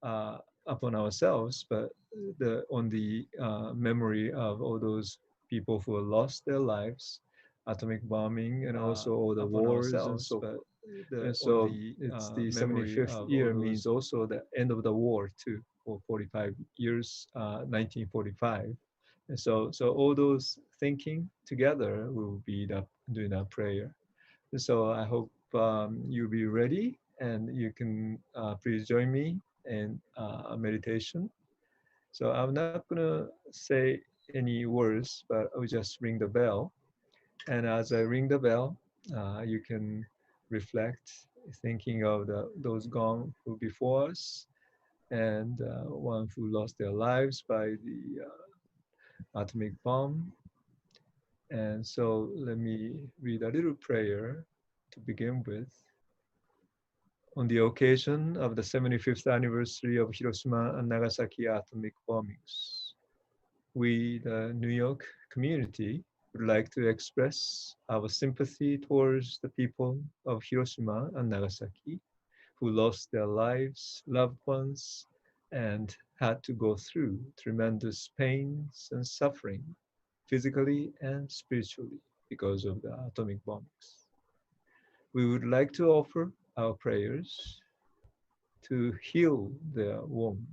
upon ourselves, but on the memory of all those people who lost their lives, atomic bombing, and also all the wars and so forth. And so it's the 75th year means also the end of the war too, for 45 years, 1945. And so all those thinking together will be doing our prayer. And so I hope you'll be ready, and you can please join me in meditation. So I'm not gonna say any words, but I'll just ring the bell. And as I ring the bell, you can reflect, thinking of those gone who before us, and one who lost their lives by the atomic bomb. And so let me read a little prayer to begin with. On the occasion of the 75th anniversary of Hiroshima and Nagasaki atomic bombings, we, the New York community, would like to express our sympathy towards the people of Hiroshima and Nagasaki who lost their lives, loved ones, and had to go through tremendous pains and suffering, physically and spiritually, because of the atomic bombings. We would like to offer our prayers to heal their wound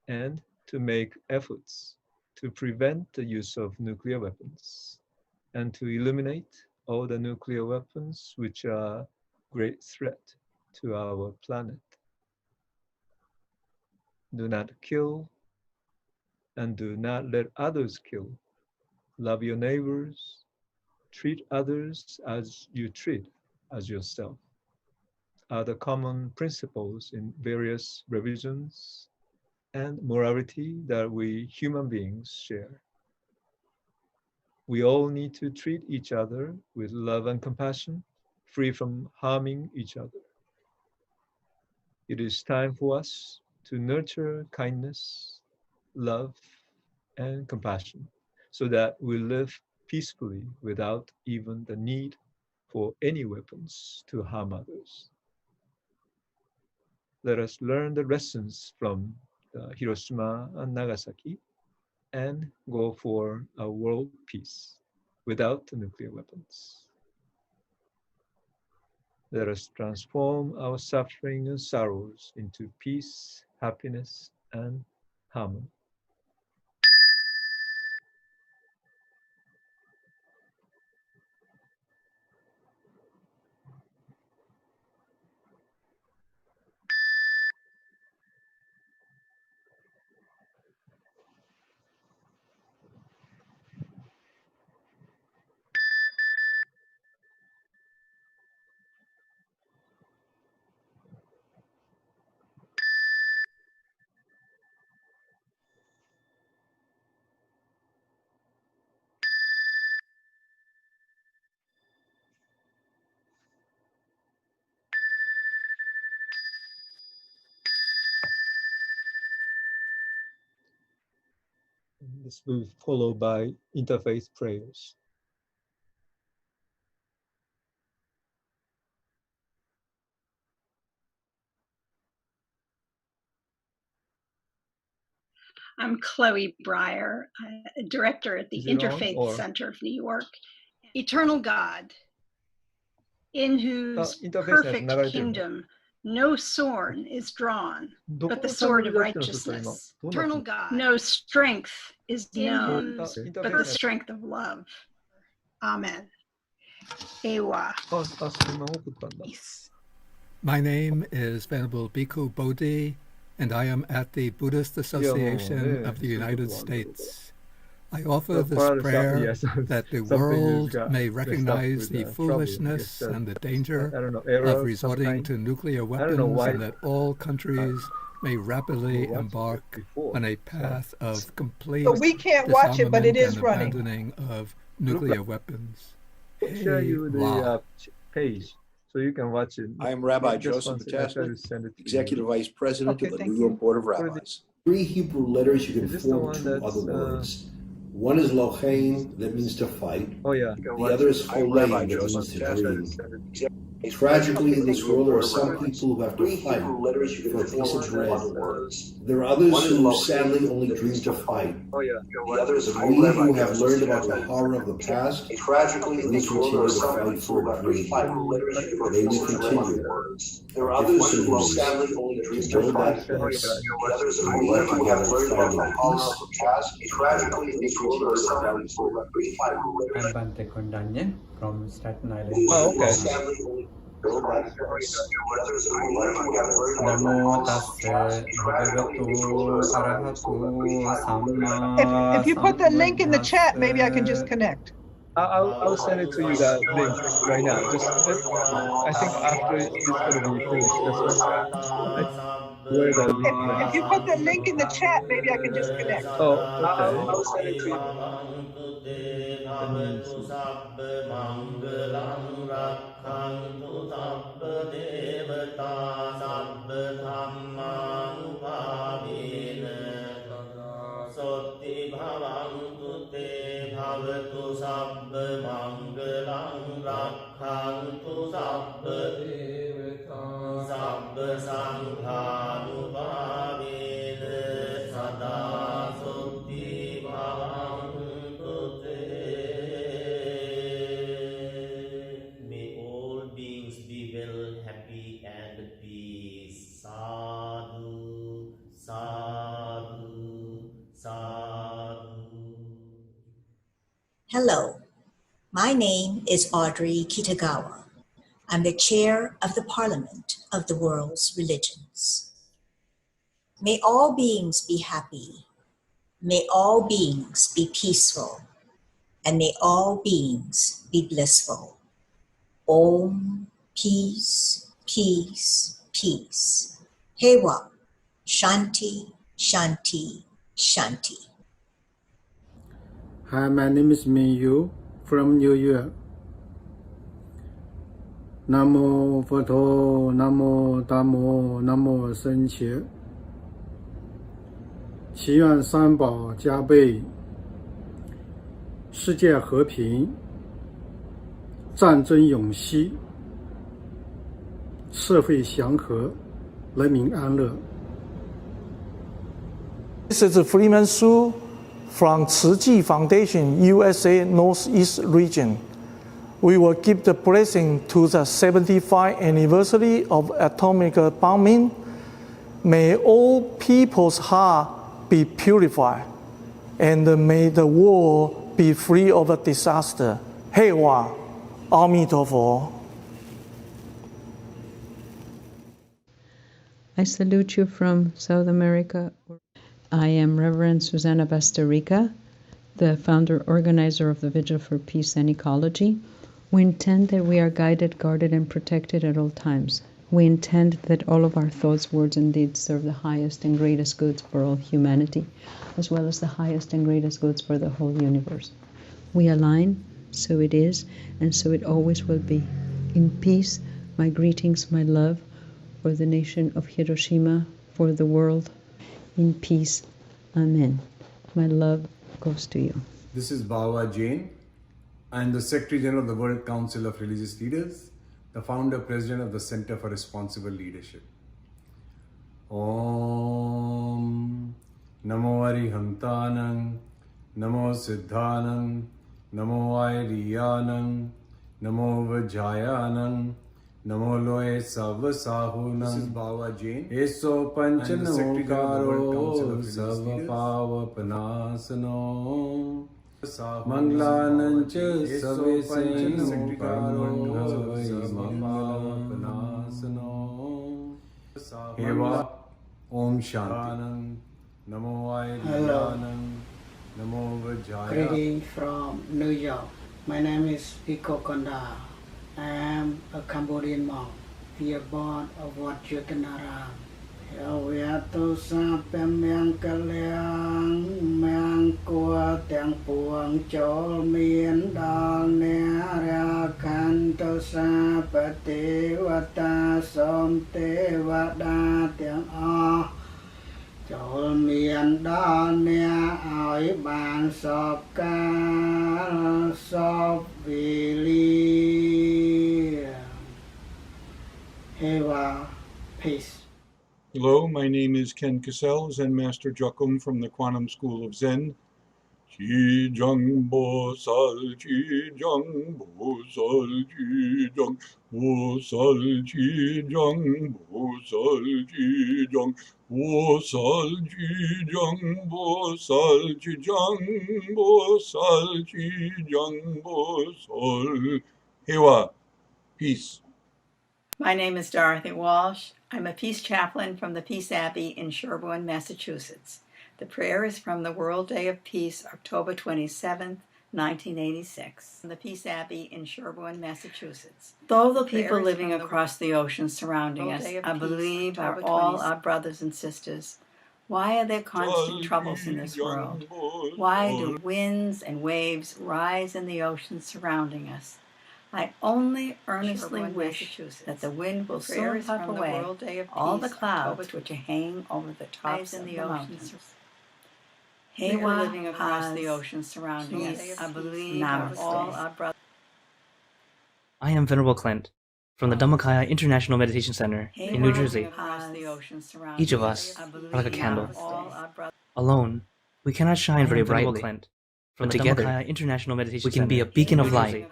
and to make efforts to prevent the use of nuclear weapons and to eliminate all the nuclear weapons which are a great threat to our planet. Do not kill and do not let others kill. Love your neighbors. Treat others as you treat as yourself are the common principles in various religions and morality that we human beings share. We all need to treat each other with love and compassion, free from harming each other. It is time for us to nurture kindness, love, and compassion so that we live peacefully without even the need for any weapons to harm others. Let us learn the lessons from Hiroshima and Nagasaki and go for a world peace without the nuclear weapons. Let us transform our suffering and sorrows into peace, happiness, and harmony. This will be followed by interfaith prayers. I'm Chloe Breyer, director at the Interfaith Center of New York. Eternal God, in whose perfect kingdom no sword is drawn, but the sword of righteousness. Eternal God, no strength is known, but the strength of love. Amen. Ewa. My name is Venerable Bhikkhu Bodhi, and I am at the Buddhist Association of the United States. I offer this prayer that the world may recognize the foolishness and the danger of resorting to nuclear weapons, and that all countries may rapidly embark on a path of complete we can't watch it, but it is and running. abandoning of nuclear weapons. Share you the page so you can watch it. I am Rabbi Joseph Matasnik, Executive Vice President of the New York Board of Rabbis. 3 Hebrew letters you can form 2 other words. One is lochein, that means to fight. Oh yeah. The other is cholein, that means to dream. Tragically, in this world, there are some people who have to fight for a piece of bread. There are others who sadly only dream to fight. But we who have learned about the horror of the past, we continue to fight for a dream. May we continue. There are others who sadly only dream to fight. And we who have learned about the horror of the past, tragically, in this world, there are some people who have to fight for a dream. I'm Bante Kondanyan from Staten Island. Oh, okay. Namo tassa bhagavato arahato samma If you put the link in the chat, maybe I can just connect. I'll send it to you, that link right now. I think after it's going to be finished. That's where the link. If you put the link in the chat, maybe I can just connect. Oh, okay. I'll send it to you. Sotti bhavantu te bhavatu sabba mangalam rakhantu sabba devata sabba sanghanubhavena sada sotti bhavantu te. May all beings be well, happy and peace. Sadhu, sadhu, sadhu. Hello, my name is Audrey Kitagawa. I'm the chair of the Parliament of the World's Religions. May all beings be happy. May all beings be peaceful. And may all beings be blissful. Om, peace, peace, peace. Hewa, Shanti, Shanti, Shanti. Hi, my name is Minyu from New York. Namo Phato, Namo Dhammo, Namo Sangye. 祈愿三宝加倍，世界和平，战争永息，社会祥和，人民安乐。This is Freeman Su from Tzu Chi Foundation, USA Northeast Region. We will give the blessing to the 75th anniversary of atomic bombing. May all people's heart be purified, and may the world be free of disaster. Heiwa, Amitofo. I salute you from South America. I am Reverend Susana Bastarrica, the founder organizer of the Vigil for Peace and Ecology. We intend that we are guided, guarded, and protected at all times. We intend that all of our thoughts, words, and deeds serve the highest and greatest goods for all humanity, as well as the highest and greatest goods for the whole universe. We align, so it is, and so it always will be. In peace, my greetings, my love, for the nation of Hiroshima, for the world. In peace, Amen. My love goes to you. This is Bhava Jain. I am the Secretary General of the World Council of Religious Leaders, the founder president of the Center for Responsible Leadership. Om Namo Arihantanam, Namo Siddhanam, Namo Airiyanam, Namo Vajayanam, Namo Loe Savasahunam. This is Bhava Jain. Eso Panchanamokaro Savapavapanasano Manglanancha Savesenokaro Savapavapanasano Eva Om Shanti. Namo Airiyanam, Namo Vajaya. Greeting from New York. My name is Iko Konda. I am a Cambodian monk, here born of Wat Jutanaram. Yaviato Sapem Yang Kaliang Mang Kua Tiang Puang Chol Mien Dal Nera Kanto Sapati Vata Som Te Vada Tiang O Chol Mien Dal Nea Oi Ban Sop Ka Sop Vili peace. Hello, my name is Ken Cassell, Zen Master Jokum from the Quantum School of Zen. Chi Jung Bo Sal, Chi Jung Bo Sal, Chi Jung Bo Sal, Chi Jung Bo Sal, Chi Jung Bo Sal, Chi Jung Bo Sal, Chi Jung Bo Sal, Chi Jung Bo Sal. Hewa, peace. My name is Dorothy Walsh. I'm a Peace Chaplain from the Peace Abbey in Sherborne, Massachusetts. The prayer is from the World Day of Peace, October 27th, 1986. The Peace Abbey in Sherborne, Massachusetts. Though the people living across the ocean surrounding us, I believe, are all our brothers and sisters, why are there constant troubles in this world? Why do winds and waves rise in the ocean surrounding us? I only earnestly wish that the wind will soon puff away all the clouds which are hanging over the tops of the mountains. Hewa, living across the ocean surrounding us, I believe, are all our brothers. I am Venerable Clint from the Dhammakaya International Meditation Center in New Jersey. Each of us are like a candle. Alone, we cannot shine very brightly, but together, International Meditation we can be a beacon of light,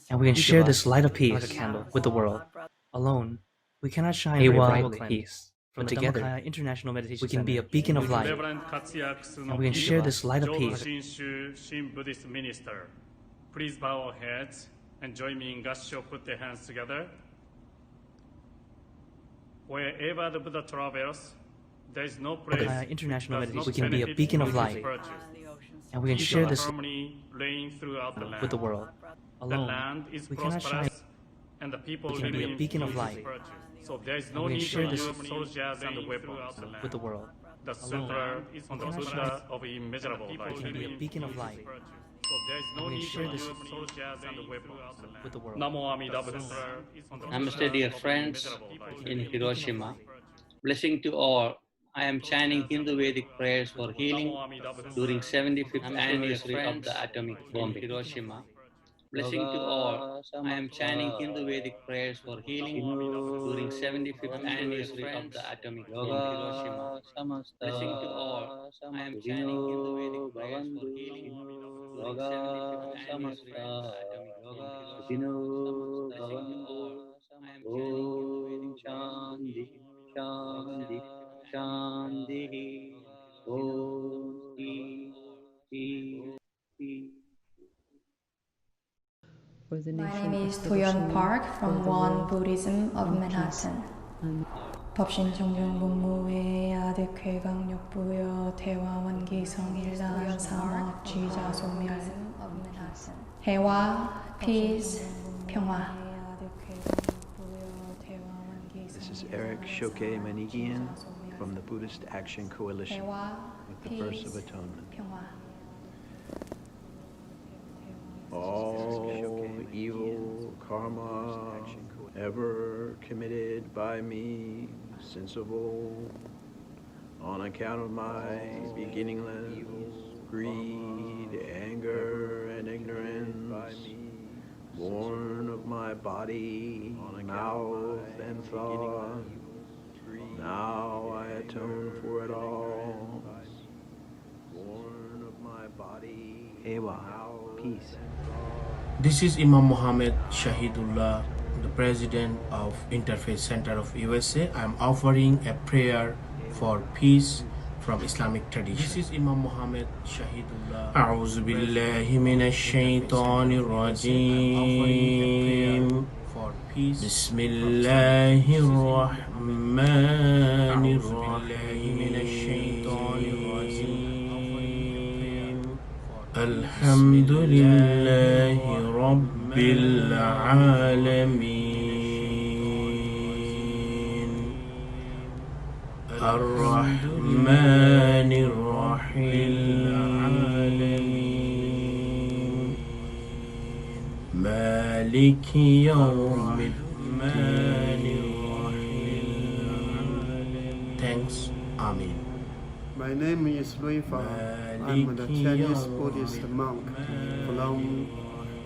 and we can share this light of peace with the world. Alone, we cannot shine very brightly, peace, but together, International Meditation we can be a beacon of light, and we can share this light of peace. Buddhist minister, please bow our heads and join me in Gassho. Put their hands together. Wherever the Buddha travels, there is no place International Meditation we can be a beacon of light, and we can share this with the world. Alone, we cannot shine, and the people we can be a beacon of light, so there is no need to use soldiers and weapons with the world. The sutra is on the Buddha of immeasurable light. We can be a beacon of light, so there is no need to use soldiers and weapons with the world. Namo Amida Buddha. Namaste, dear friends in Hiroshima. Blessing to all. I am chanting Hindu Vedic prayers for healing during 75th anniversary of the atomic bomb in Hiroshima. Blessing to all. I am chanting Hindu Vedic prayers for healing during 75th anniversary of the atomic bomb in Hiroshima. Blessing to all. I am chanting Hindu Vedic prayers for healing during 75th anniversary of the atomic bomb in Hiroshima. Blessing to all. I am chanting Hindu Vedic prayers for Shanti, Om, Peace. My name is Toyon Park from One Buddhism of Manhattan. 법신정경본무회 아득회강역부여 대화원기성일단 사막 쥐자소멸 해와 peace 평화. This is Eric Shoke Manigian from the Buddhist Action Coalition with the Verse of Atonement. All evil karma ever committed by me since of old, on account of my beginningless greed, anger, and ignorance, born of my body, mouth, and thought, now I atone for it all. Born of my body, Ewa, peace. This is Imam Muhammad Shahidullah, the president of Interfaith Center of USA. I am offering a prayer for peace from Islamic tradition. This is Imam Muhammad Shahidullah. أعوذ بالله من الشيطان الرجيم. بسم الله الرحمن الرحيم. الحمد لله رب العالمين الرحمن الرحيم مالك يوم الدين. Thanks. Amen. My name is Lui Fa. I'm a Chinese Buddhist monk from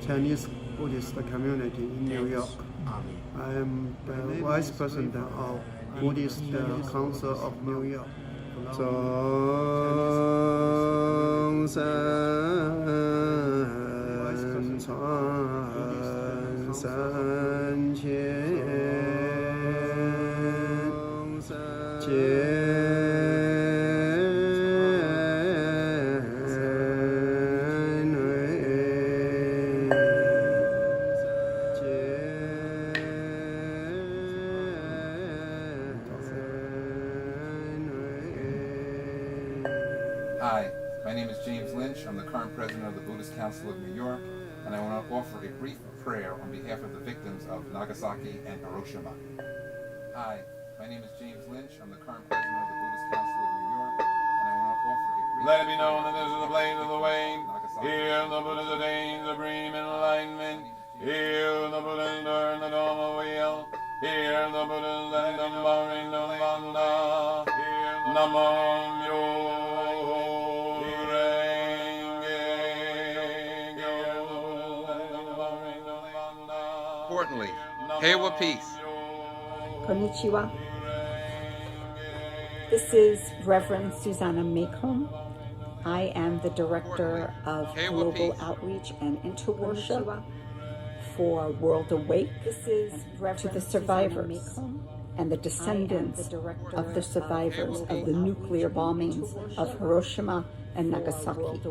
Chinese Buddhist community in New York. I am the vice president of Buddhist Council of New York. Hi, my name is James Lynch. I'm the current president of the Buddhist Council of New York, and I want to offer a brief prayer on behalf of the victims of Nagasaki and Hiroshima. Hi, my name is James Lynch. I'm the current president of the Buddhist Council of New York, and I want to offer a brief... Let it be known that this is the blaze of the way. Here the Buddhas attain supreme enlightenment. Here the Buddhas learn the Dharma wheel. Here the Buddhas and the Marin Nanda. Namo Myo. Importantly, Heiwa Peace. Konnichiwa. This is Reverend Susanna Macomb. I am the Director of Global Outreach and Interworship for World Awake. This is to the survivors and the descendants of the survivors of the nuclear bombings of Hiroshima and Nagasaki,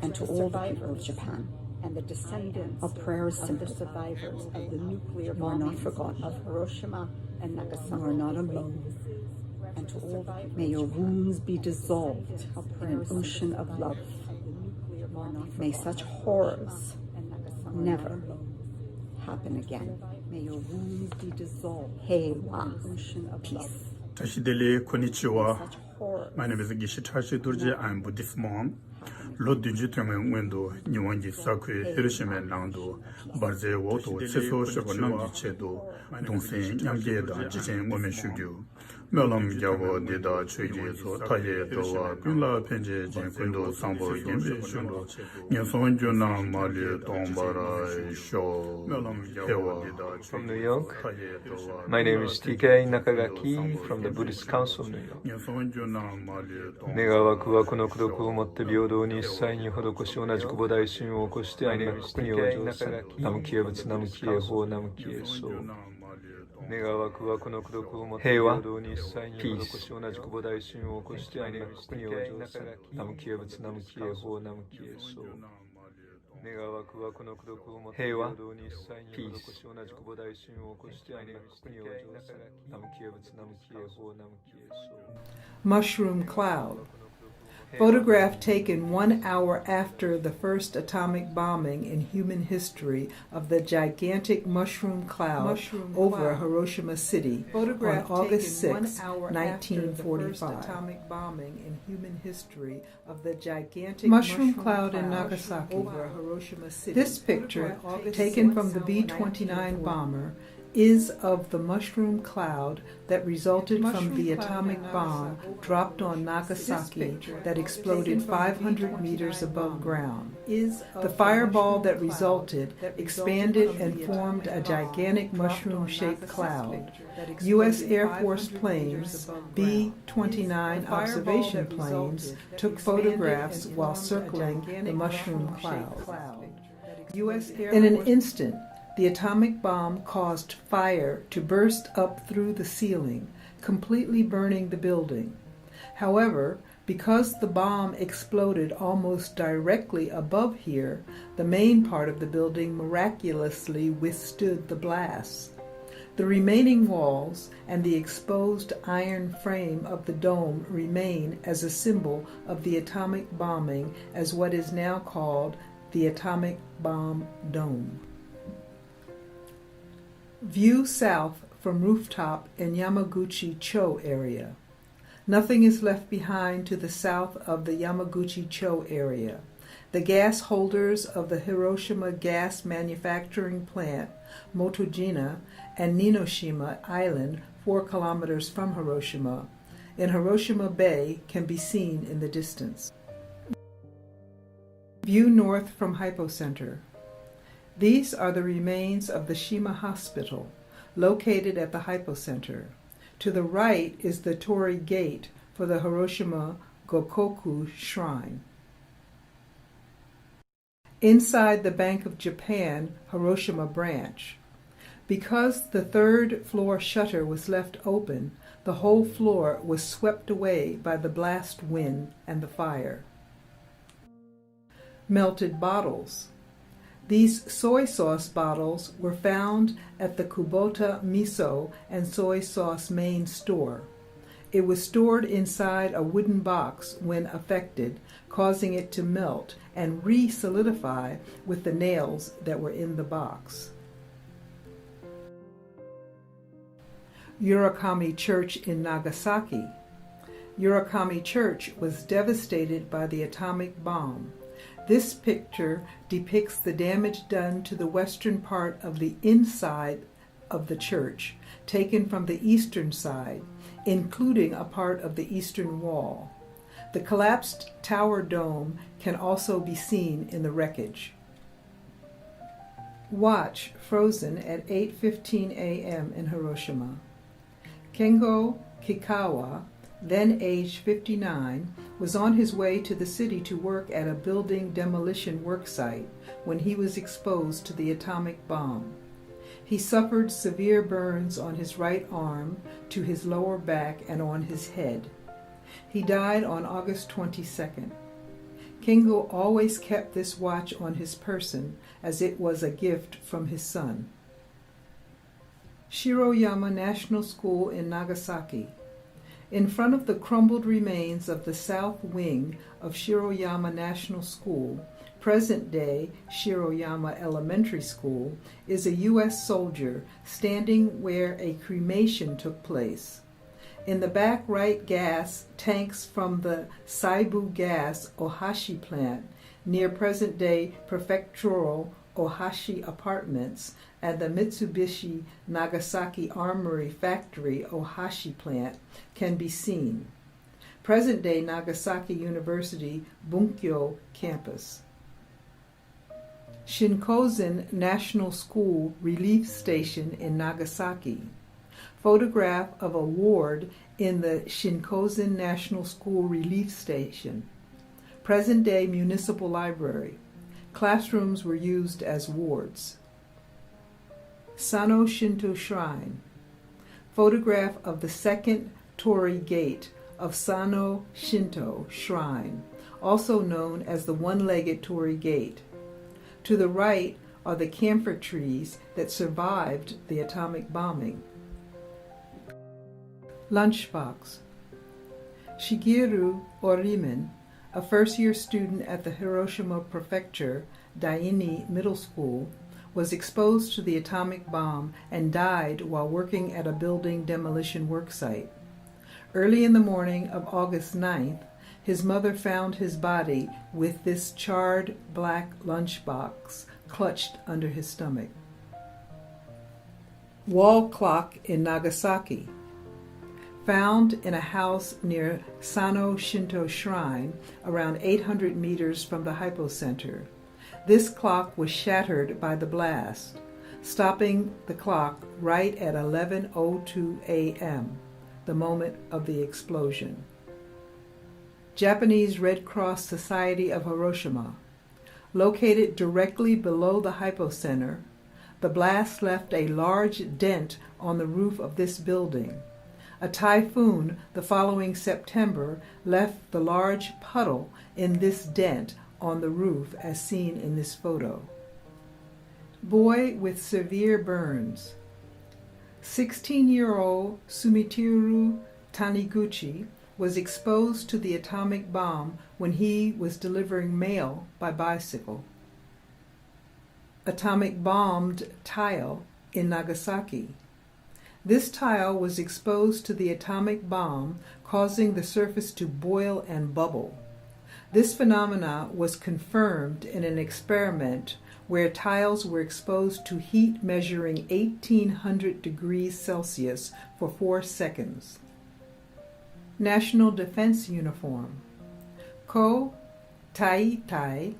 and to all the people of Japan. And the descendants of prayer is simple. The survivors of the nuclear bombings are not forgotten of Hiroshima and Nagasaki. You are not alone. And to all, may your wounds be dissolved in an ocean of love. May such horrors never happen again. May your wounds be dissolved. Heiwa, peace. Tashidele konnichiwa. My name is Gishitashi Durji. I'm Buddhist monk. Lord Dunji Tungen Wendo, Niwangi Sakwe, Hiroshima Lando, Barze Woto, Seso Shogonamji Chedo, Dongsen, Yangeda, Jichen Women Shugyu, Melam Yago, Deda, Chuji, Taye, Doa, Pula, Penje, Jinkundo, Sambo, Yembe, Shundo, Yanson Juna, Mali, Tombara, Sho, Melam Yago, From New York, my name is TK Nakagaki from the Buddhist Council of New York. 願わくはこの功徳をもって平等に一切に施し同じ久保大心を起こして愛なく国を浄せナムキエ仏ナムキエ法ナムキエソ願わくはこの功徳をもって平等に一切に施し同じ久保大心を起こして愛なく国を浄せナムキエ仏ナムキエ法ナムキエソ願わくはこの功徳をもって平等に一切に施し同じ久保大心を起こして愛なく国を浄せナムキエ仏ナムキエ法ナムキエソ Mushroom cloud. Photograph taken 1 hour after the first atomic bombing in human history of the gigantic mushroom cloud over Hiroshima City on August 6, 1945. Atomic bombing in human history of the gigantic mushroom cloud in Nagasaki over Hiroshima City. This picture, taken from the B-29 bomber, is of the mushroom cloud that resulted from the atomic bomb dropped on Nagasaki that exploded 500 meters above ground. The fireball that resulted expanded and formed a gigantic mushroom-shaped cloud. U.S. Air Force planes, B-29 observation planes, took photographs while circling the mushroom cloud. In an instant, the atomic bomb caused fire to burst up through the ceiling, completely burning the building. However, because the bomb exploded almost directly above here, the main part of the building miraculously withstood the blast. The remaining walls and the exposed iron frame of the dome remain as a symbol of the atomic bombing as what is now called the Atomic Bomb Dome. View south from rooftop in Yamaguchi-cho area. Nothing is left behind to the south of the Yamaguchi-cho area. The gas holders of the Hiroshima gas manufacturing plant, Motojina, and Ninoshima Island, 4 kilometers from Hiroshima, in Hiroshima Bay, can be seen in the distance. View north from Hypocenter. These are the remains of the Shima Hospital, located at the Hypocenter. To the right is the Torii Gate for the Hiroshima Gokoku Shrine. Inside the Bank of Japan Hiroshima branch. Because the third floor shutter was left open, the whole floor was swept away by the blast wind and the fire. Melted bottles. These soy sauce bottles were found at the Kubota Miso and Soy Sauce main store. It was stored inside a wooden box when affected, causing it to melt and re-solidify with the nails that were in the box. Urakami Church in Nagasaki. Urakami Church was devastated by the atomic bomb. This picture depicts the damage done to the western part of the inside of the church, taken from the eastern side, including a part of the eastern wall. The collapsed tower dome can also be seen in the wreckage. Watch frozen at 8:15 a.m. in Hiroshima. Kengo Kikawa, then aged 59, was on his way to the city to work at a building demolition work site when he was exposed to the atomic bomb. He suffered severe burns on his right arm, to his lower back, and on his head. He died on August 22nd. Kengo always kept this watch on his person as it was a gift from his son. Shiroyama National School in Nagasaki. In front of the crumbled remains of the south wing of Shiroyama National School, present-day Shiroyama Elementary School, is a U.S. soldier standing where a cremation took place. In the back right, gas tanks from the Saibu Gas Ohashi plant near present-day prefectural Ohashi Apartments and the Mitsubishi Nagasaki Armory Factory Ohashi plant can be seen. Present-day Nagasaki University Bunkyo campus. Shinkozen National School Relief Station in Nagasaki. Photograph of a ward in the Shinkozen National School Relief Station. Present-day Municipal Library. Classrooms were used as wards. Sano Shinto Shrine. Photograph of the second Torii Gate of Sano Shinto Shrine, also known as the one-legged Torii Gate. To the right are the camphor trees that survived the atomic bombing. Lunchbox. Shigeru Orimen, a first-year student at the Hiroshima Prefecture Daini Middle School, was exposed to the atomic bomb and died while working at a building demolition worksite. Early in the morning of August 9th, his mother found his body with this charred black lunchbox clutched under his stomach. Wall clock in Nagasaki. Found in a house near Sano Shinto Shrine, around 800 meters from the hypocenter. This clock was shattered by the blast, stopping the clock right at 11:02 a.m., the moment of the explosion. Japanese Red Cross Society of Hiroshima. Located directly below the hypocenter, the blast left a large dent on the roof of this building. A typhoon the following September left the large puddle in this dent on the roof as seen in this photo. Boy with severe burns. 16-year-old Sumitiru Taniguchi was exposed to the atomic bomb when he was delivering mail by bicycle. Atomic bombed tile in Nagasaki. This tile was exposed to the atomic bomb, causing the surface to boil and bubble. This phenomena was confirmed in an experiment where tiles were exposed to heat measuring 1800 degrees Celsius for 4 seconds. National Defense Uniform. Ko Tai Tai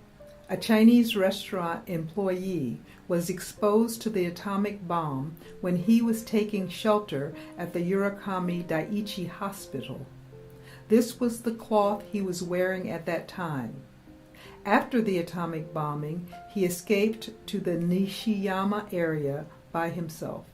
A Chinese restaurant employee was exposed to the atomic bomb when he was taking shelter at the Urakami Daiichi Hospital. This was the cloth he was wearing at that time. After the atomic bombing, he escaped to the Nishiyama area by himself.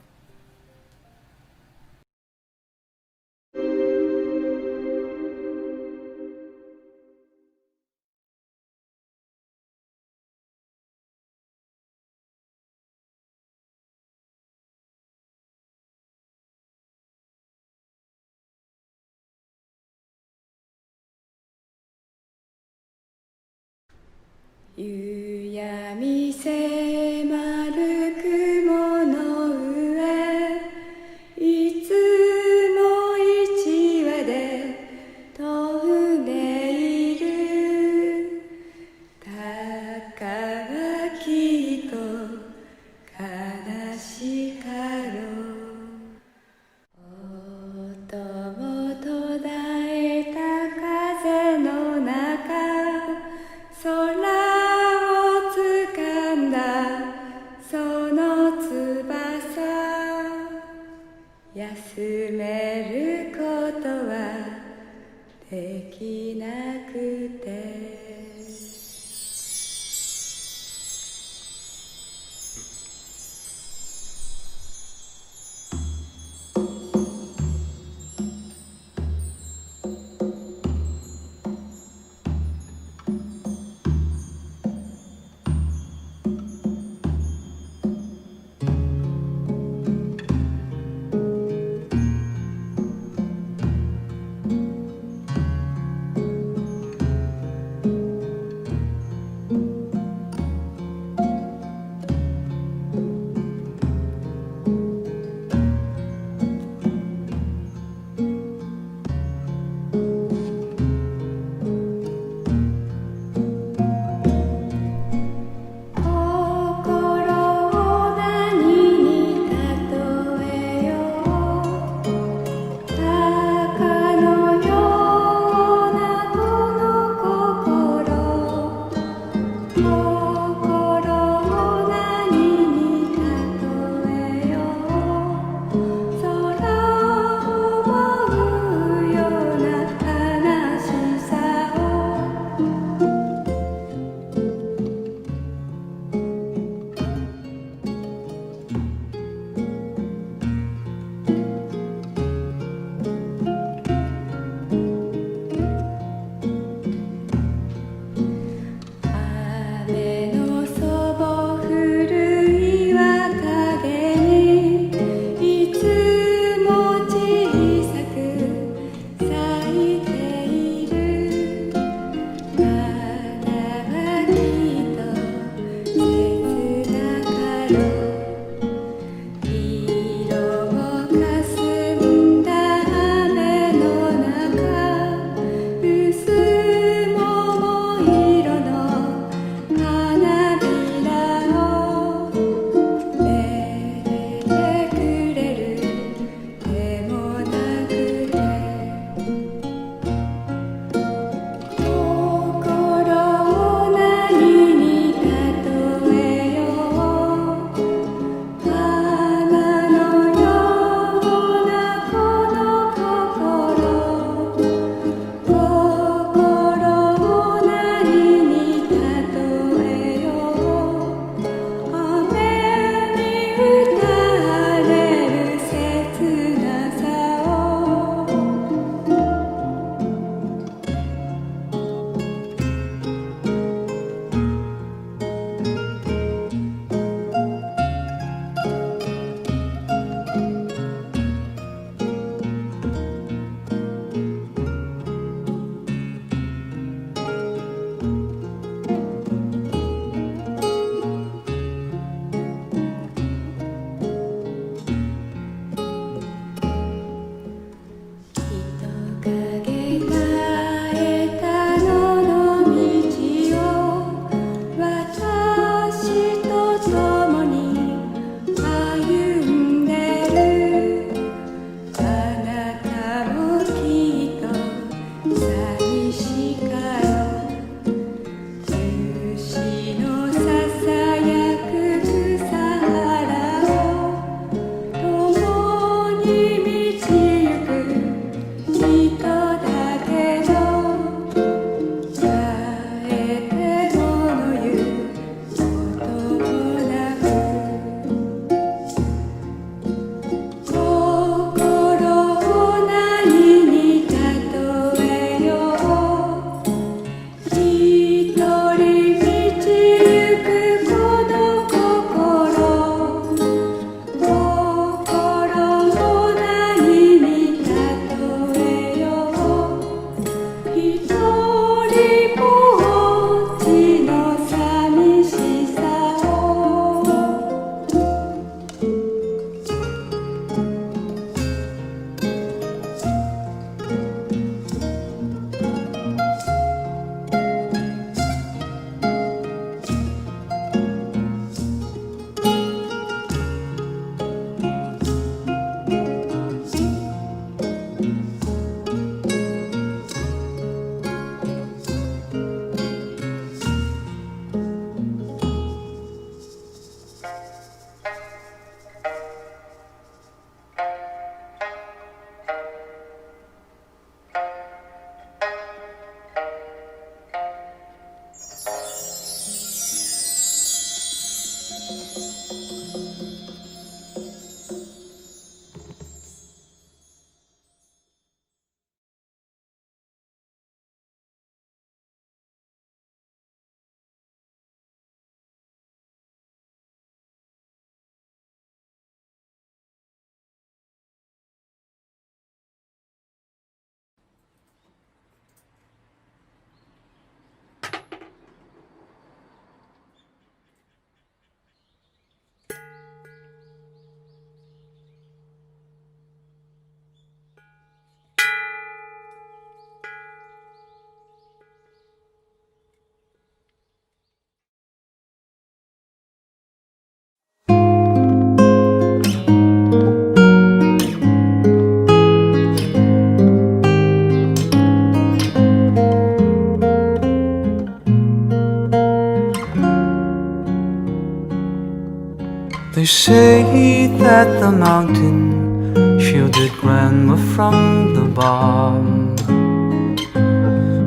They say that the mountain shielded Grandma from the bomb.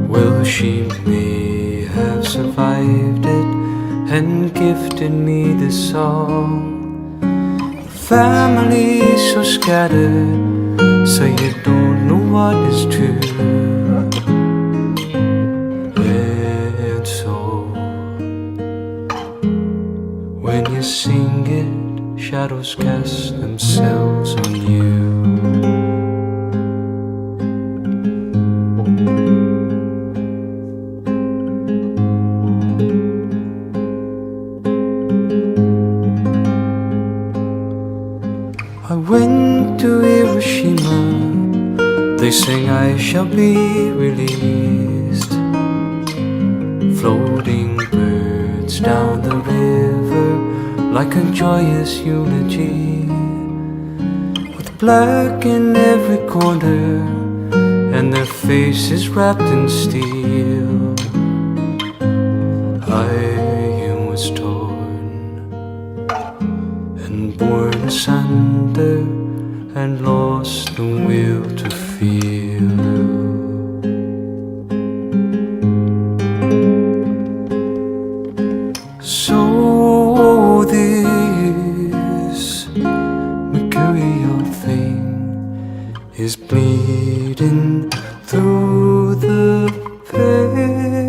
Well, she may have survived it and gifted me this song. Families so scattered, so you don't know what is true. And so, when you sing it, shadows cast themselves on you. I went to Hiroshima. They sang I shall be released. Floating birds down the river like a joyous eulogy, with black in every corner and their faces wrapped in steel. I was torn and born asunder and lost the will to feel. So this mercurial thing is bleeding through the face.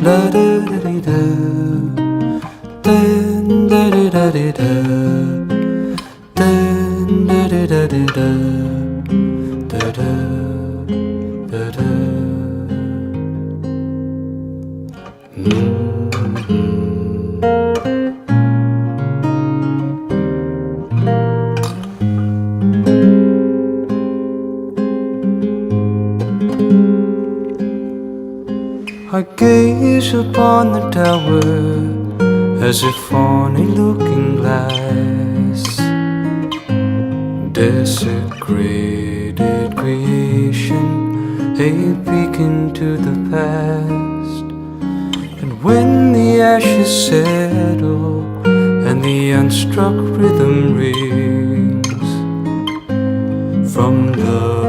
La da da da da, da da da da da, da da da da da, da da da da. I gaze upon the tower as if on a looking glass. Desecrated creation, a beacon to the past. And when the ashes settle and the unstruck rhythm rings from the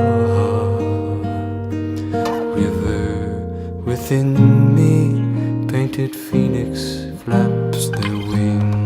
within me, painted phoenix flaps their wings.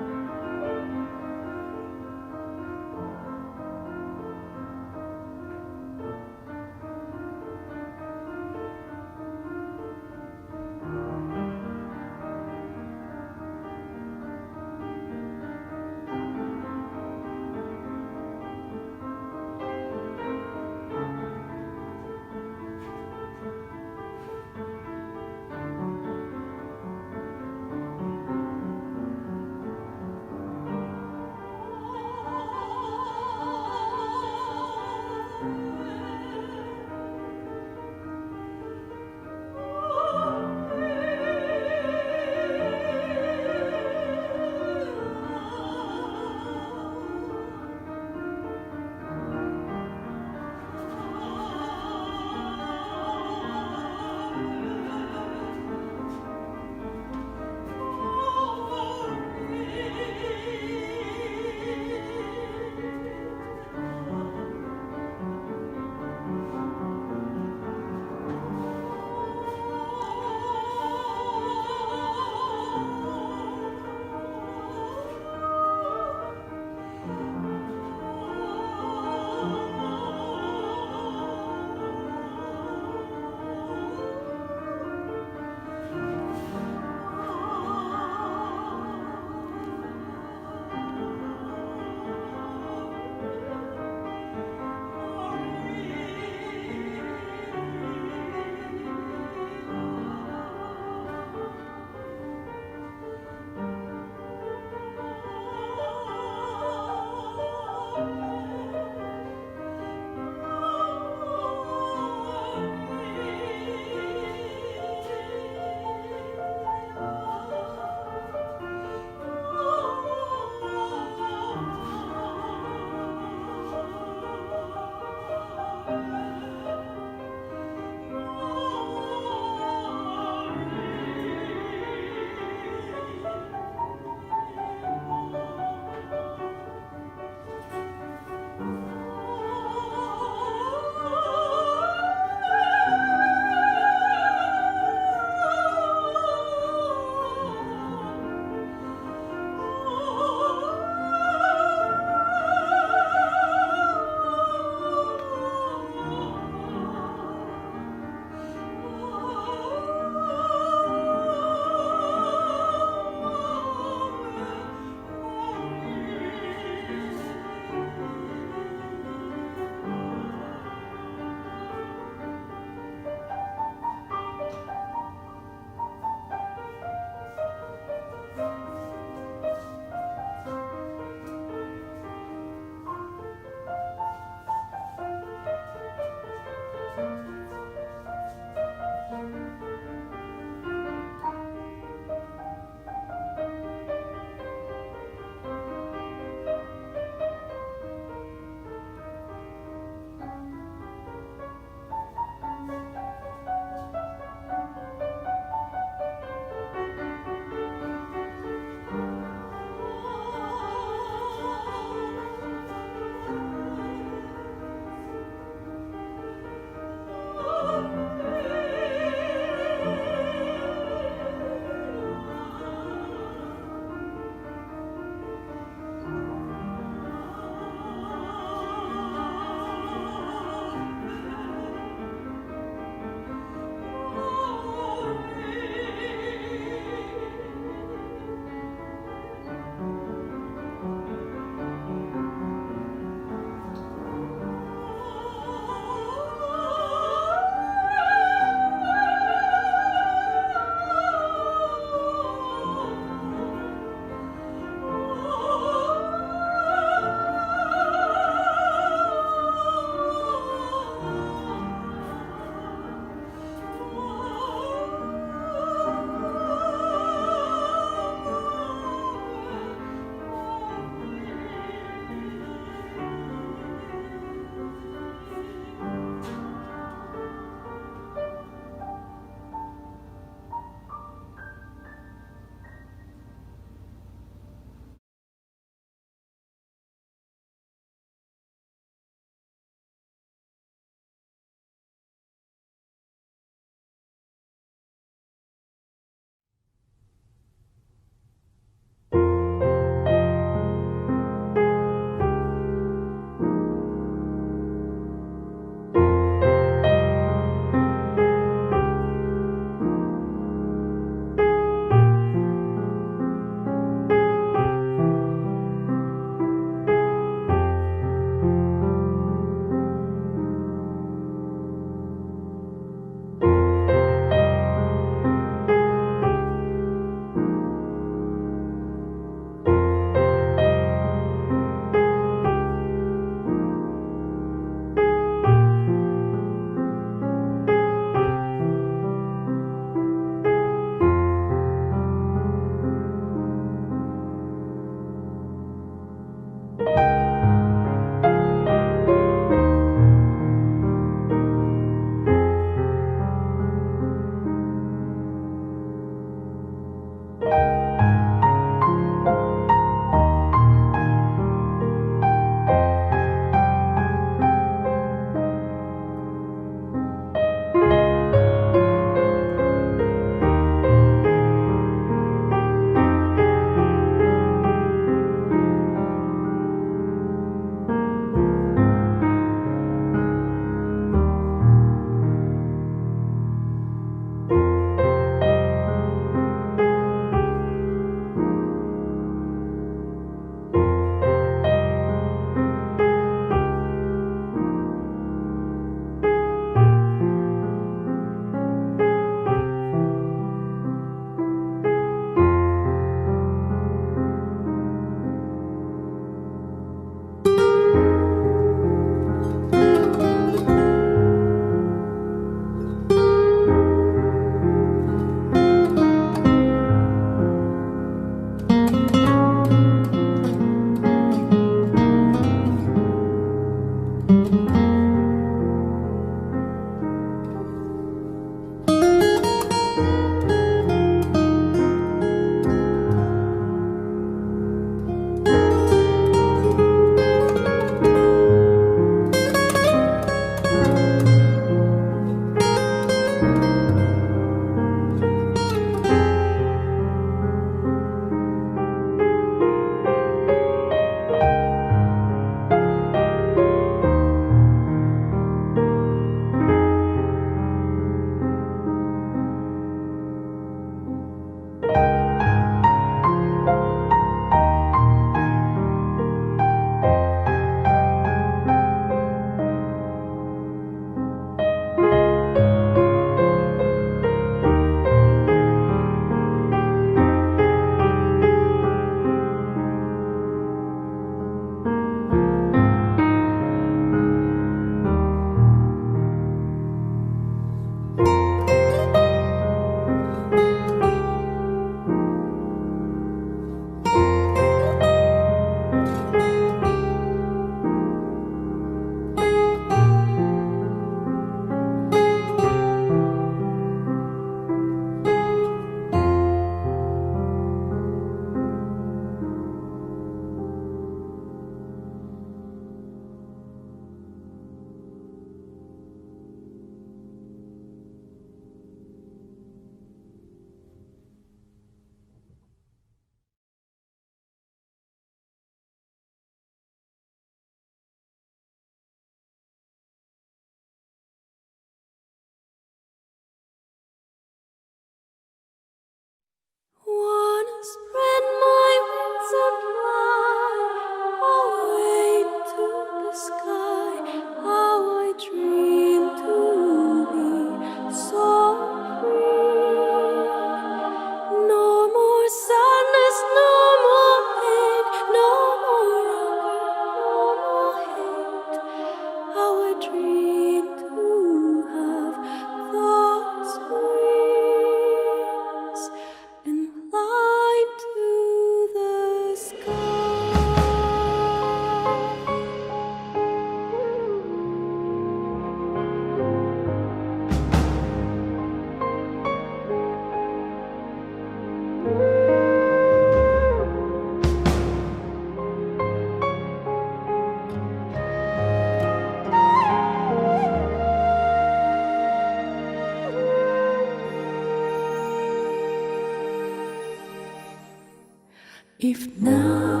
If now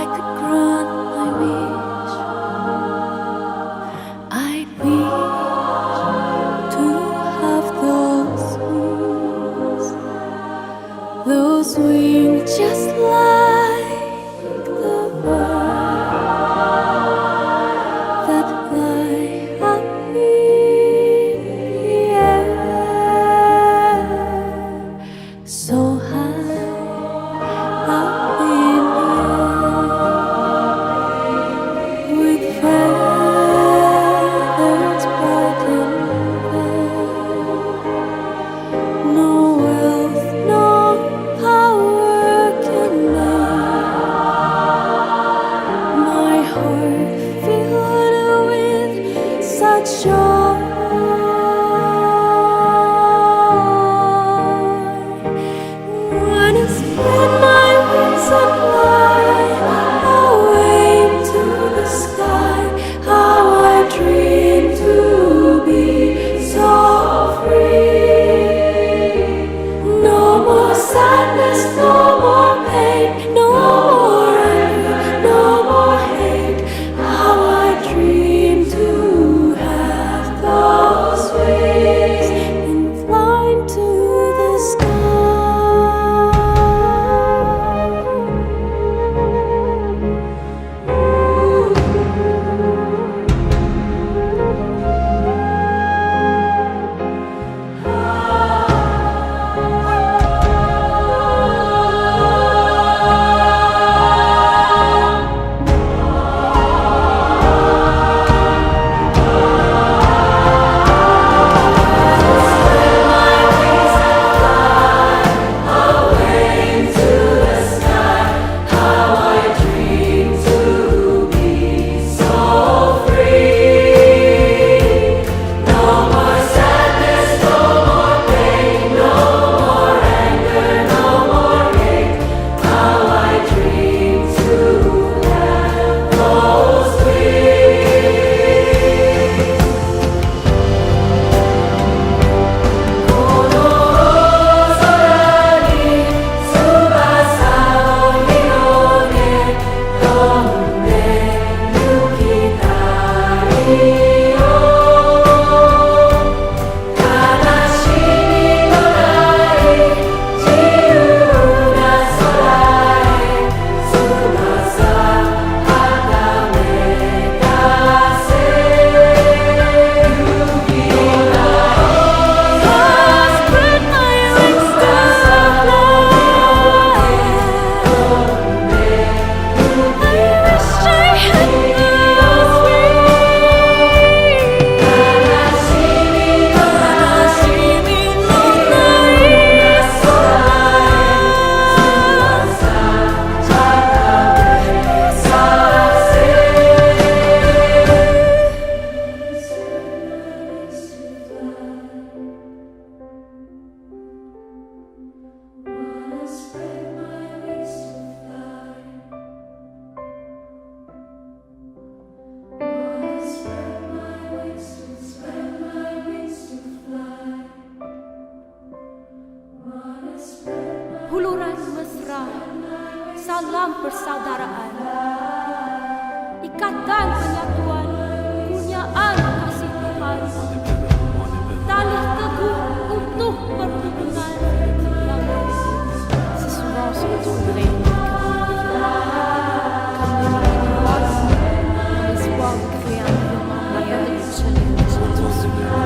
I could grant my wish, I'd wish to have those wings just like the bird that fly up in the air, so high up in the air, with feathers bright and fair. No wealth, no power can make my heart filled with such joy. Wanna spread my wings and fly away to the sky. How I dream to be so free. No more sadness, no more pain, no more anger, no more hate. How I dream to have those wings and fly to the sky. Huluran mesra, salam persaudaraan, ikatan penyatuan, kurniaan kasih Tuhan, tali teguh untuk perhubungan damai. Sesuai untuk mereka, l'espoir de créer un environnement meilleur et de challenges autour de nous.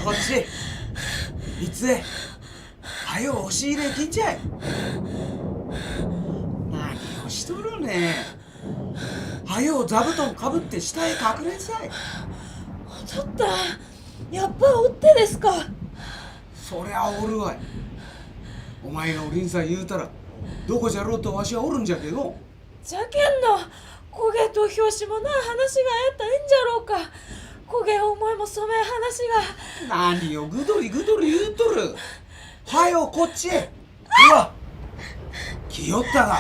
こっち。三つへ。はよ押し入れきんちゃい。何をしとるね。はよ座布団かぶって下へ隠れんさい。おとったやっぱおってですか。そりゃおるわい。お前がおりんさん言うたらどこじゃろうとわしはおるんじゃけど。じゃけんの焦げと拍子もな話がやったらいいんじゃろうか。焦げ思いも染め話が。何をぐどりぐどり言うとる。はよこっちへ。うわ来よったが。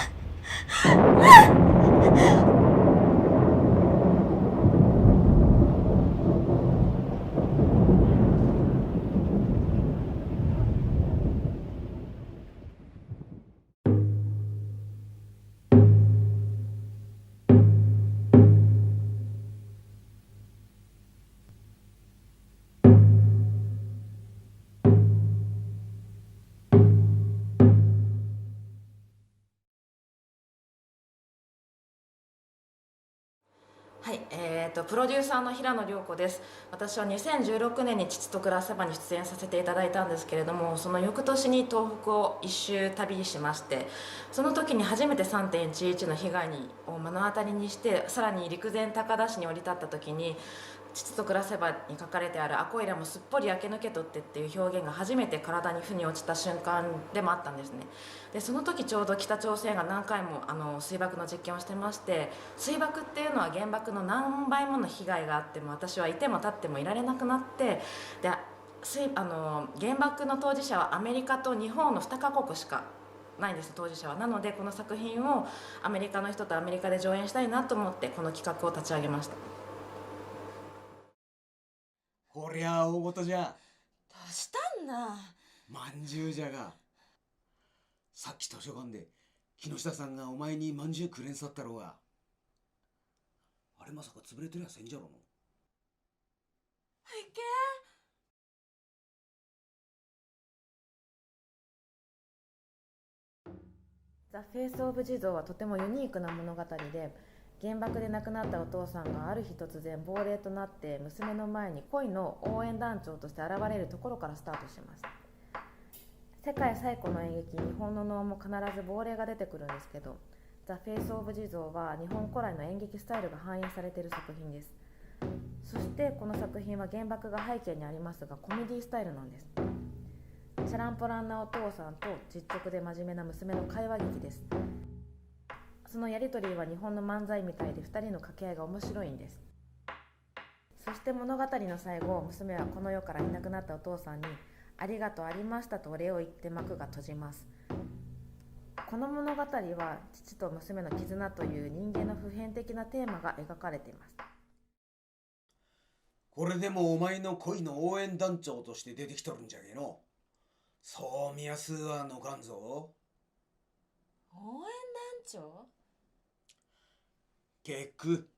はい、プロデューサーの平野涼子です。私は2016年に父と暮らせばに出演させていただいたんですけれども、その翌年に東北を一周旅しまして、その時に初めて 3.11 の被害を目の当たりにして、さらに陸前高田市に降り立った時に父と暮らせばに書かれてある「あこいらもすっぽり焼け抜けとって」っていう表現が初めて体に腑に落ちた瞬間でもあったんですね。でその時ちょうど北朝鮮が何回も水爆の実験をしてまして、水爆っていうのは原爆の何倍もの被害があっても私はいても立ってもいられなくなって、で原爆の当事者はアメリカと日本の2カ国しかないんです、当事者は。なのでこの作品をアメリカの人とアメリカで上演したいなと思ってこの企画を立ち上げました。こりゃあ大事じゃ。どうしたんな。まんじゅうじゃが。さっき図書館で木下さんがお前にまんじゅうくれんさったろうが。あれまさか潰れてりゃせんじゃろの。いけ。ザ・フェイス・オブ・地蔵はとてもユニークな物語で、原爆で亡くなったお父さんがある日突然亡霊となって娘の前に恋の応援団長として現れるところからスタートします。世界最古の演劇、日本の能も必ず亡霊が出てくるんですけど、ザ・フェイス・オブ・地蔵は日本古来の演劇スタイルが反映されている作品です。そしてこの作品は原爆が背景にありますがコメディスタイルなんです。チャランポランなお父さんと実直で真面目な娘の会話劇です。そのやり取りは日本の漫才みたいで2人の掛け合いが面白いんです。そして物語の最後、娘はこの世からいなくなったお父さんにありがとうありましたとお礼を言って幕が閉じます。この物語は父と娘の絆という人間の普遍的なテーマが描かれています。これでもお前の恋の応援団長として出てきとるんじゃけの。そう見やすはのかんぞ。応援団長？結局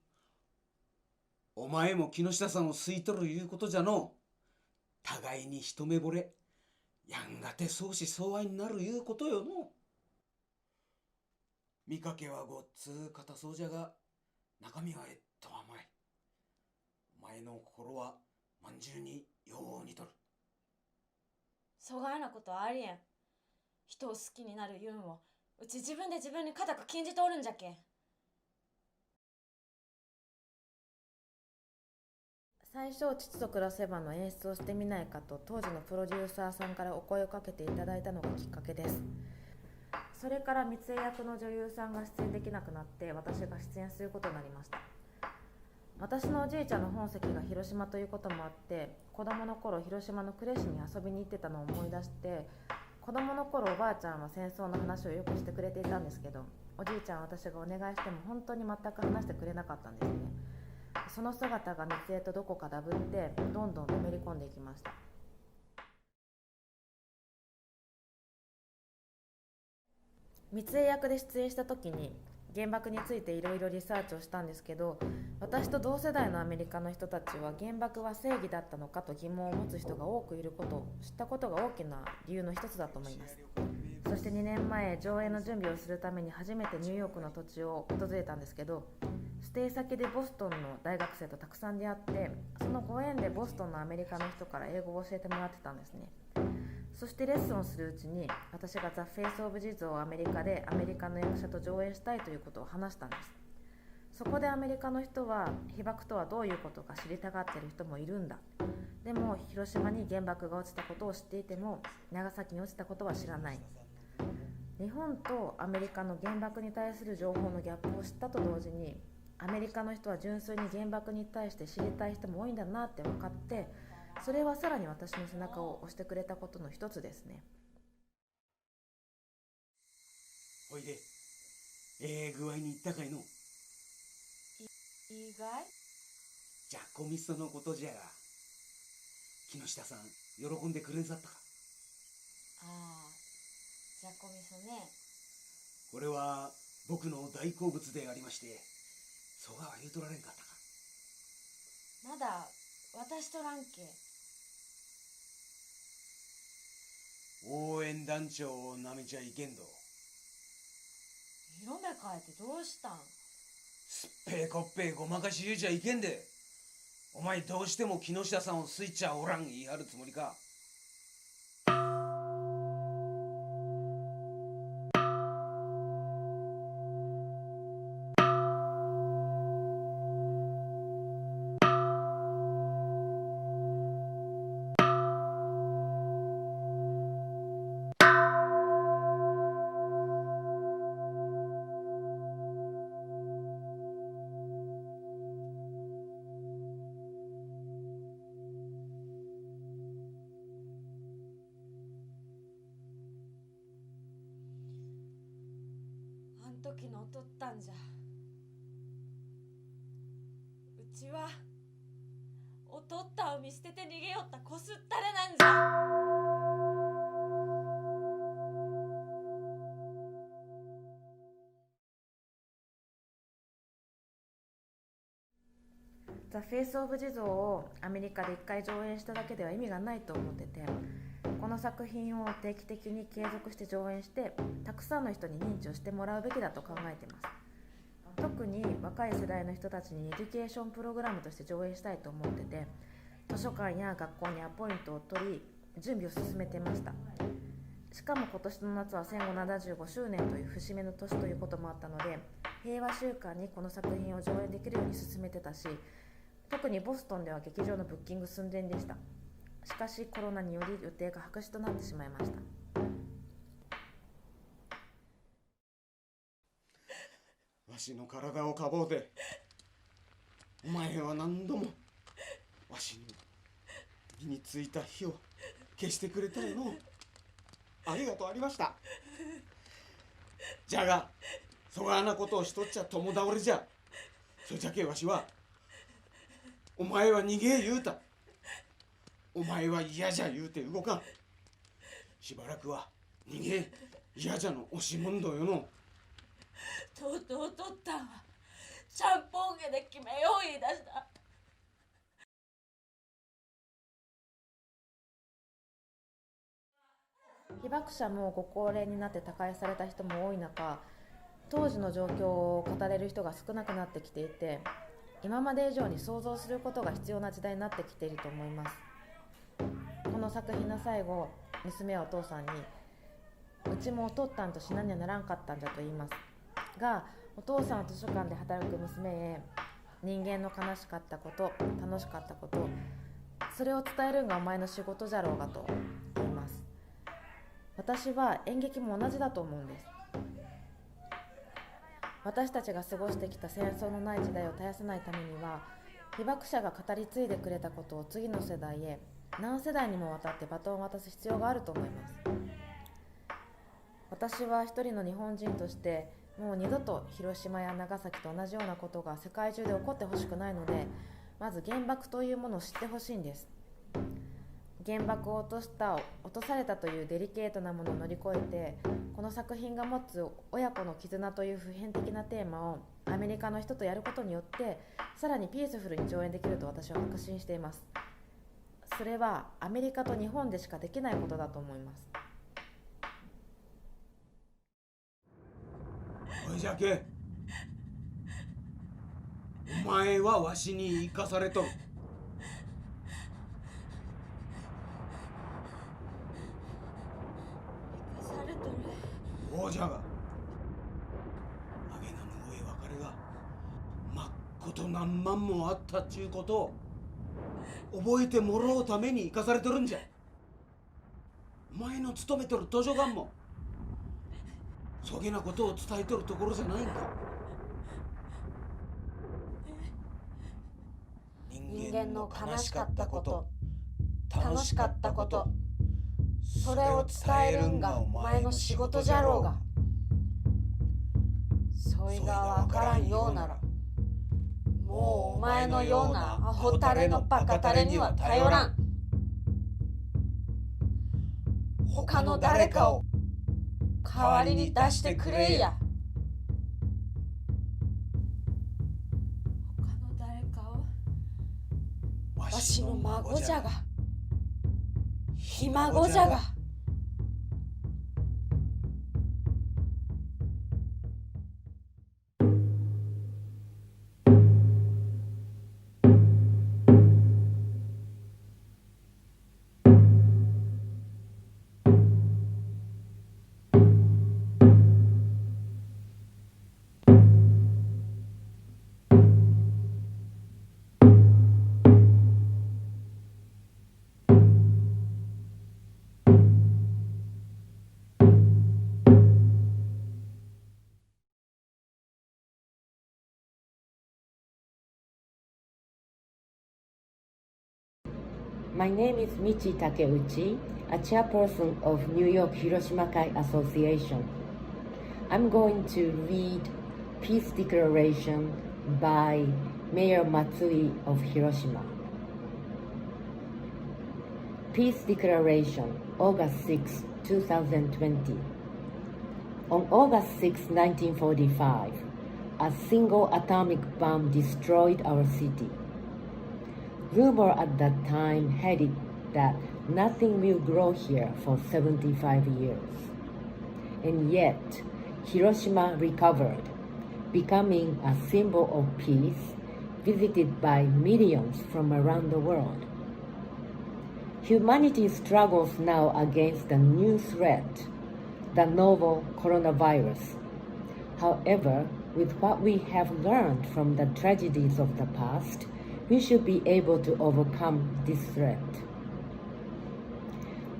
お前も木下さんを吸い取るいうことじゃの。互いに一目惚れ、やんがて相思相愛になるいうことよの。見かけはごっつ硬そうじゃが中身は甘い。お前の心はまんじゅうによう似とる。そがいなことありえん。人を好きになる言うんをうち自分で自分に固く禁じておるんじゃけん。最初父と暮らせばの演出をしてみないかと当時のプロデューサーさんからお声をかけていただいたのがきっかけです。それから三江役の女優さんが出演できなくなって私が出演することになりました。私のおじいちゃんの本籍が広島ということもあって、子供の頃広島の呉市に遊びに行ってたのを思い出して、子供の頃おばあちゃんは戦争の話をよくしてくれていたんですけど、おじいちゃんは私がお願いしても本当に全く話してくれなかったんですね。その姿が三江とどこかダブってどんどんのめり込んでいきました。三江役で出演した時に原爆についていろいろリサーチをしたんですけど、私と同世代のアメリカの人たちは原爆は正義だったのかと疑問を持つ人が多くいることを知ったことが大きな理由の一つだと思います。そして2年前上映の準備をするために初めてニューヨークの土地を訪れたんですけど、ステイ先でボストンの大学生とたくさん出会って、そのご縁でボストンのアメリカの人から英語を教えてもらってたんですね。そしてレッスンをするうちに、私がザ・フェイス・オブ・ジズをアメリカでアメリカの役者と上演したいということを話したんです。そこでアメリカの人は、被爆とはどういうことか知りたがっている人もいるんだ。でも広島に原爆が落ちたことを知っていても、長崎に落ちたことは知らない。日本とアメリカの原爆に対する情報のギャップを知ったと同時に、アメリカの人は純粋に原爆に対して知りたい人も多いんだなって分かって、それはさらに私の背中を押してくれたことの一つですね。おいで、具合にいったかいの。意外？じゃこみそのことじゃが、木下さん喜んでくれんさったか。ああ、じゃこみそね。これは僕の大好物でありまして、そがは言うとられんかったか。まだ私とらんけ。応援団長をなめちゃいけんど。色目変えてどうしたん？すっぺーこっぺーごまかし言うちゃいけんで。お前どうしても木下さんをすいちゃおらん言い張るつもりか。あん時のおとったんじゃ。うちはおとったを見捨てて逃げよったこすったれなんじゃ。ザ・フェイス・オブ・地蔵をアメリカで1回上演しただけでは意味がないと思ってて、この作品を定期的に継続して上演して、たくさんの人に認知をしてもらうべきだと考えています。特に若い世代の人たちにエデュケーションプログラムとして上演したいと思ってて、図書館や学校にアポイントを取り、準備を進めていました。しかも今年の夏は戦後75周年という節目の年ということもあったので、平和週間にこの作品を上演できるように進めてたし、特にボストンでは劇場のブッキング寸前でした。しかしコロナにより予定が白紙となってしまいました。わしの体をかぼうて、お前は何度もわしの身についた火を消してくれたよの。ありがとうありました。じゃがそがあなことをしとっちゃ共倒れじゃ。それじゃけわしは、お前は逃げ言うた、お前は嫌じゃ言うて動かん。しばらくは逃げ嫌じゃの押し問答よの。とうとうとったんはちゃんぽんげで決めよう言い出した。被爆者もご高齢になって他界された人も多い中、当時の状況を語れる人が少なくなってきていて、今まで以上に想像することが必要な時代になってきていると思います。この作品の最後、娘はお父さんに、うちもおとったんとしなにはならんかったんじゃと言いますが、お父さんは図書館で働く娘へ、人間の悲しかったこと、楽しかったこと、それを伝えるんがお前の仕事じゃろうがと言います。私は演劇も同じだと思うんです。私たちが過ごしてきた戦争のない時代を絶やさないためには、被爆者が語り継いでくれたことを次の世代へ何世代にもわたってバトンを渡す必要があると思います。私は一人の日本人としてもう二度と広島や長崎と同じようなことが世界中で起こってほしくないので、まず原爆というものを知ってほしいんです。原爆を落とされたというデリケートなものを乗り越えて、この作品が持つ親子の絆という普遍的なテーマをアメリカの人とやることによって、さらにピースフルに上演できると私は確信しています。それはアメリカと日本でしかできないことだと思います。おいじゃけ、お前はわしに生かされとる。そうじゃが、あげなぬおい別れがまっこと何万もあったっちゅうことを覚えてもらうために生かされてるんじゃ。お前の勤めとる図書館もそげなことを伝えとるところじゃないんか。人間の悲しかったこと、楽しかったこと、それを伝えるんがお前の仕事じゃろうが。そいがわからんようなら、もうお前のようなアホタレのバカタレには頼らん。他の誰かを代わりに出してくれや。他の誰かをわしの孫じゃが、ひ孫じゃが。My name is Michi Takeuchi, a chairperson of New York Hiroshima Kai Association. I'm going to read Peace Declaration by Mayor Matsui of Hiroshima. Peace Declaration, August 6, 2020. On August 6, 1945, a single atomic bomb destroyed our city. Rumor at that time had it that nothing will grow here for 75 years. And yet, Hiroshima recovered, becoming a symbol of peace, visited by millions from around the world. Humanity struggles now against a new threat, the novel coronavirus. However, with what we have learned from the tragedies of the past, we should be able to overcome this threat.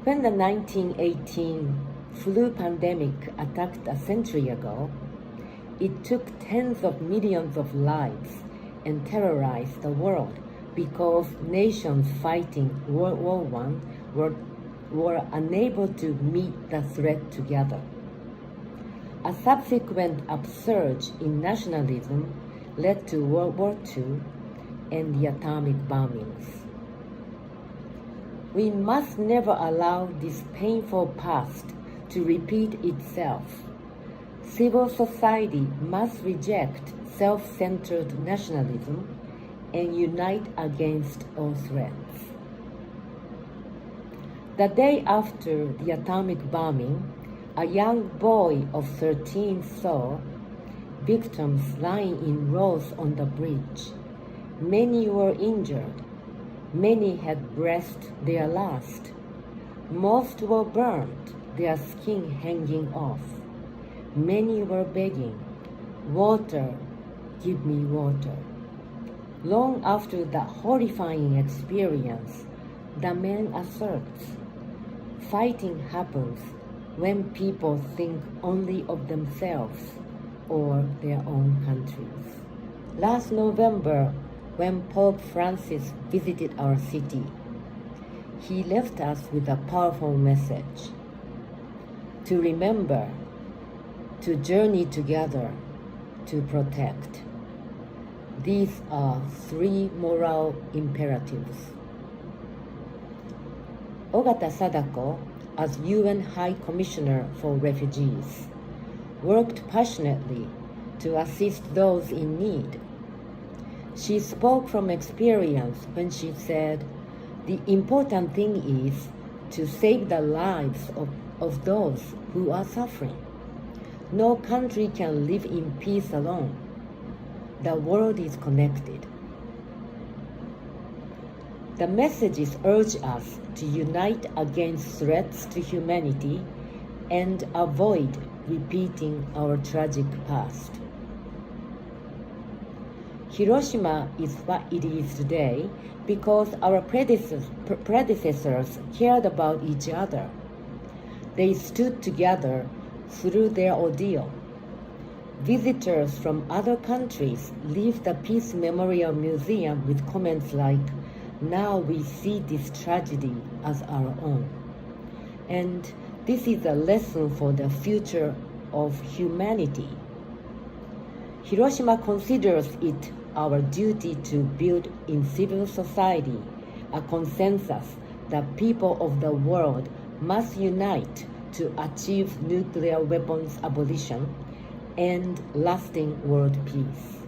When the 1918 flu pandemic attacked a century ago, it took tens of millions of lives and terrorized the world because nations fighting World War I were unable to meet the threat together. A subsequent upsurge in nationalism led to World War II and the atomic bombings. We must never allow this painful past to repeat itself. Civil society must reject self-centered nationalism and unite against all threats. The day after the atomic bombing, a young boy of 13 saw victims lying in rows on the bridge. Many were injured. Many had breathed their last. Most were burned, their skin hanging off. Many were begging, "Water, give me water." Long after that horrifying experience, the man asserts, fighting happens when people think only of themselves or their own countries. Last November, when Pope Francis visited our city, he left us with a powerful message: to remember, to journey together, to protect. These are three moral imperatives. Ogata Sadako, as UN High Commissioner for Refugees, worked passionately to assist those in need. She spoke from experience when she said, "The important thing is to save the lives of those who are suffering. No country can live in peace alone. The world is connected. The messages urge us to unite against threats to humanity and avoid repeating our tragic past. Hiroshima is what it is today because our predecessors cared about each other. They stood together through their ordeal. Visitors from other countries leave the Peace Memorial Museum with comments like, "Now we see this tragedy as our own." And this is a lesson for the future of humanity. Hiroshima considers it our duty to build in civil society a consensus that people of the world must unite to achieve nuclear weapons abolition and lasting world peace.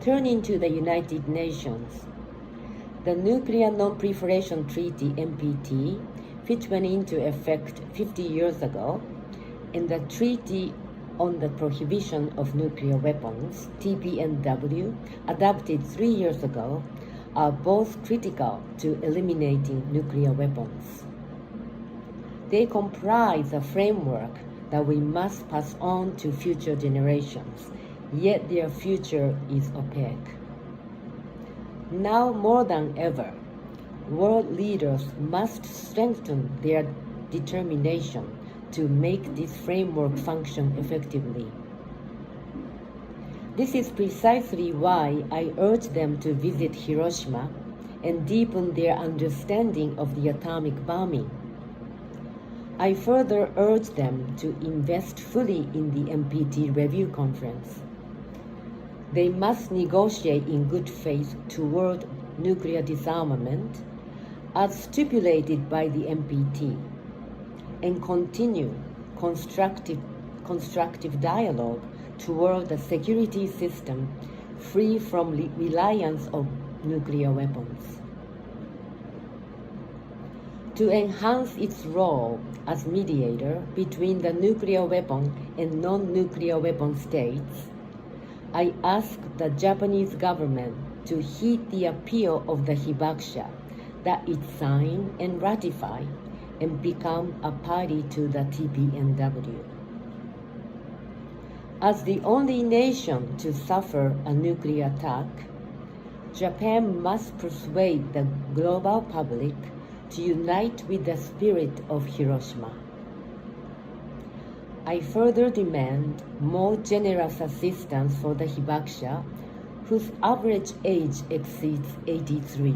Turning to the United Nations, the Nuclear Non-Proliferation Treaty (NPT), which went into effect 50 years ago, and the Treaty on the Prohibition of Nuclear Weapons (TPNW), adopted 3 years ago, are both critical to eliminating nuclear weapons. They comprise a framework that we must pass on to future generations, yet their future is opaque. Now more than ever, world leaders must strengthen their determination to make this framework function effectively. This is precisely why I urge them to visit Hiroshima and deepen their understanding of the atomic bombing. I further urge them to invest fully in the NPT Review Conference. They must negotiate in good faith toward nuclear disarmament as stipulated by the NPT and continue constructive dialogue toward a security system free from reliance on nuclear weapons. To enhance its role as mediator between the nuclear weapon and non-nuclear weapon states, I ask the Japanese government to heed the appeal of the Hibakusha that it sign and ratify and become a party to the TPNW. As the only nation to suffer a nuclear attack, Japan must persuade the global public to unite with the spirit of Hiroshima. I further demand more generous assistance for the Hibakusha, whose average age exceeds 83,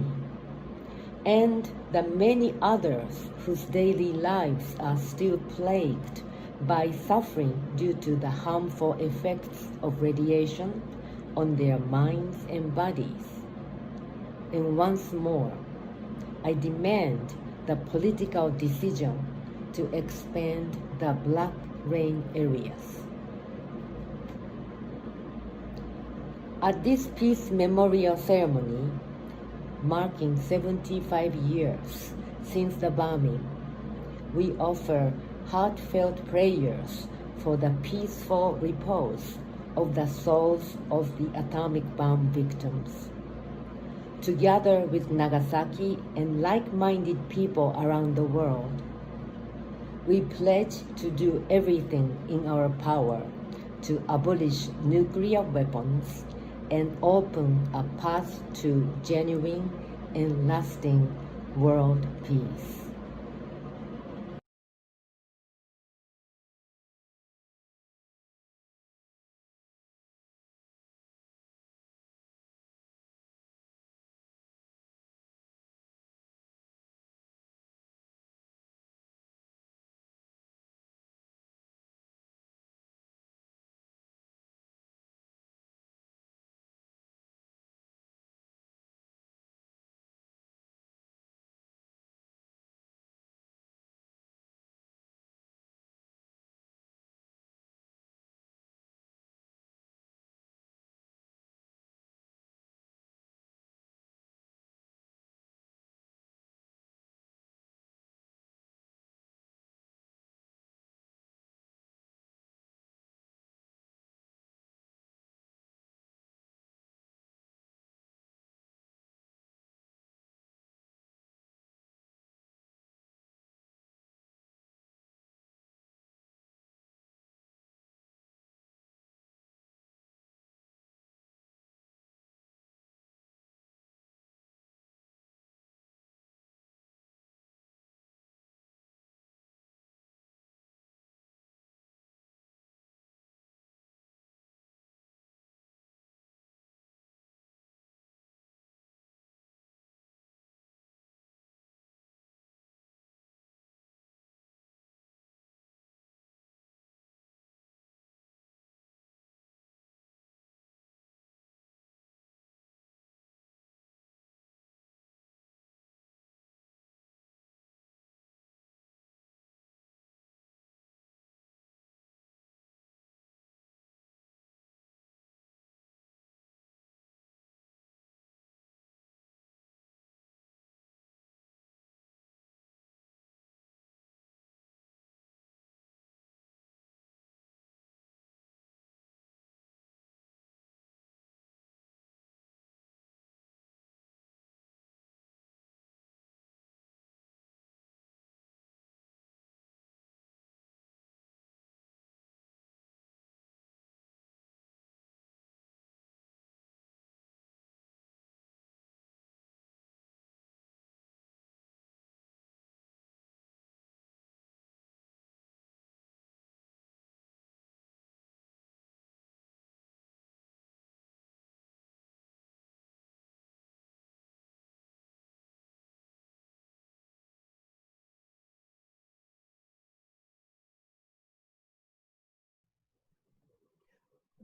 and the many others whose daily lives are still plagued by suffering due to the harmful effects of radiation on their minds and bodies. And once more, I demand the political decision to expand the Black Rain areas. At this peace memorial ceremony, marking 75 years since the bombing, we offer heartfelt prayers for the peaceful repose of the souls of the atomic bomb victims. Together with Nagasaki and like-minded people around the world, we pledge to do everything in our power to abolish nuclear weapons and open a path to genuine and lasting world peace.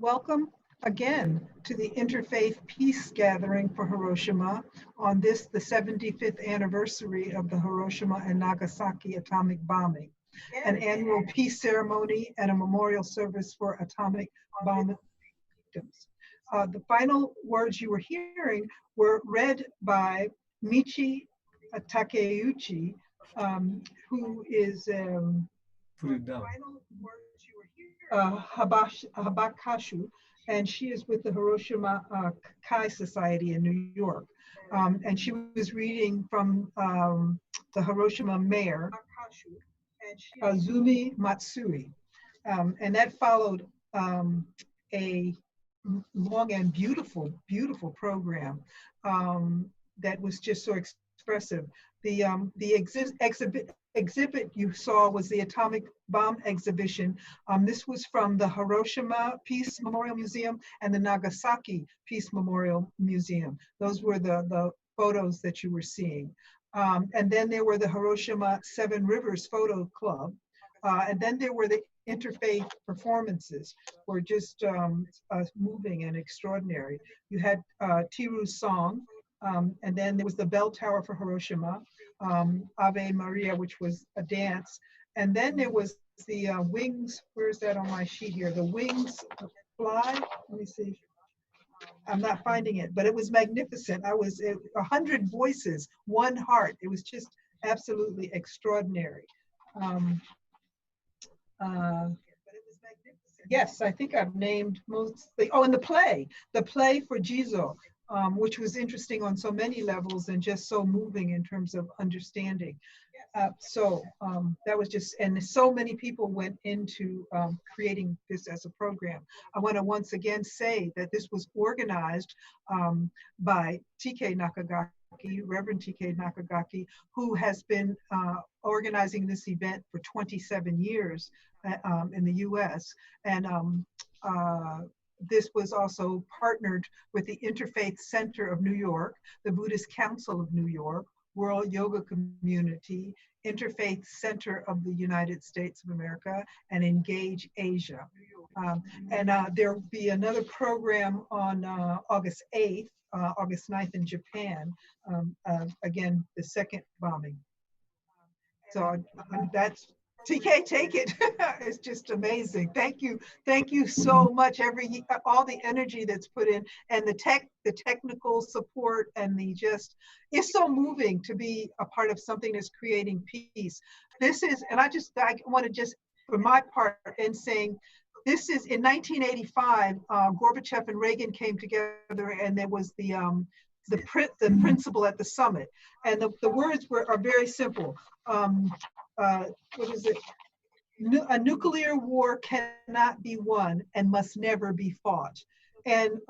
Welcome again to the Interfaith Peace Gathering for Hiroshima on this, the 75th anniversary of the Hiroshima and Nagasaki atomic bombing, an annual peace ceremony and a memorial service for atomic bomb victims. The final words you were hearing were read by Michi Takeuchi, who is Put it down. Habakashu, and she is with the Hiroshima Kai Society in New York. And she was reading from the Hiroshima mayor, Azumi Matsui. And that followed a long and beautiful, beautiful program that was just so expressive. The exhibit you saw was the atomic bomb exhibition. This was from the Hiroshima Peace Memorial Museum and the Nagasaki Peace Memorial Museum. Those were the photos that you were seeing. And then there were the Hiroshima Seven Rivers Photo Club. And then there were the interfaith performances, were just moving and extraordinary. You had Tiru's song, and then there was the bell tower for Hiroshima, Ave Maria, which was a dance. And then there was the wings, where's that on my sheet here? The wings fly, let me see. I'm not finding it, but it was magnificent. 100 voices, one heart. It was just absolutely extraordinary. Yes, I think I've named mostly. Oh, and the play for Jizo, which was interesting on so many levels and just so moving in terms of understanding. So that was just, and so many people went into creating this as a program. I want to once again say that this was organized by TK Nakagaki, Reverend TK Nakagaki, who has been organizing this event for 27 years in the US. And this was also partnered with the Interfaith Center of New York, the Buddhist Council of New York, World Yoga Community, Interfaith Center of the United States of America, and Engage Asia. And there will be another program on August 8th, August 9th in Japan, again, the second bombing. So that's, TK, take it. It's just amazing. Thank you so much. All the energy that's put in, and the technical support, and it's so moving to be a part of something that's creating peace. This is, and I want to just, for my part, in saying, this is in 1985. Gorbachev and Reagan came together, and there was the principle at the summit, and the words are very simple. What is it? A nuclear war cannot be won and must never be fought. And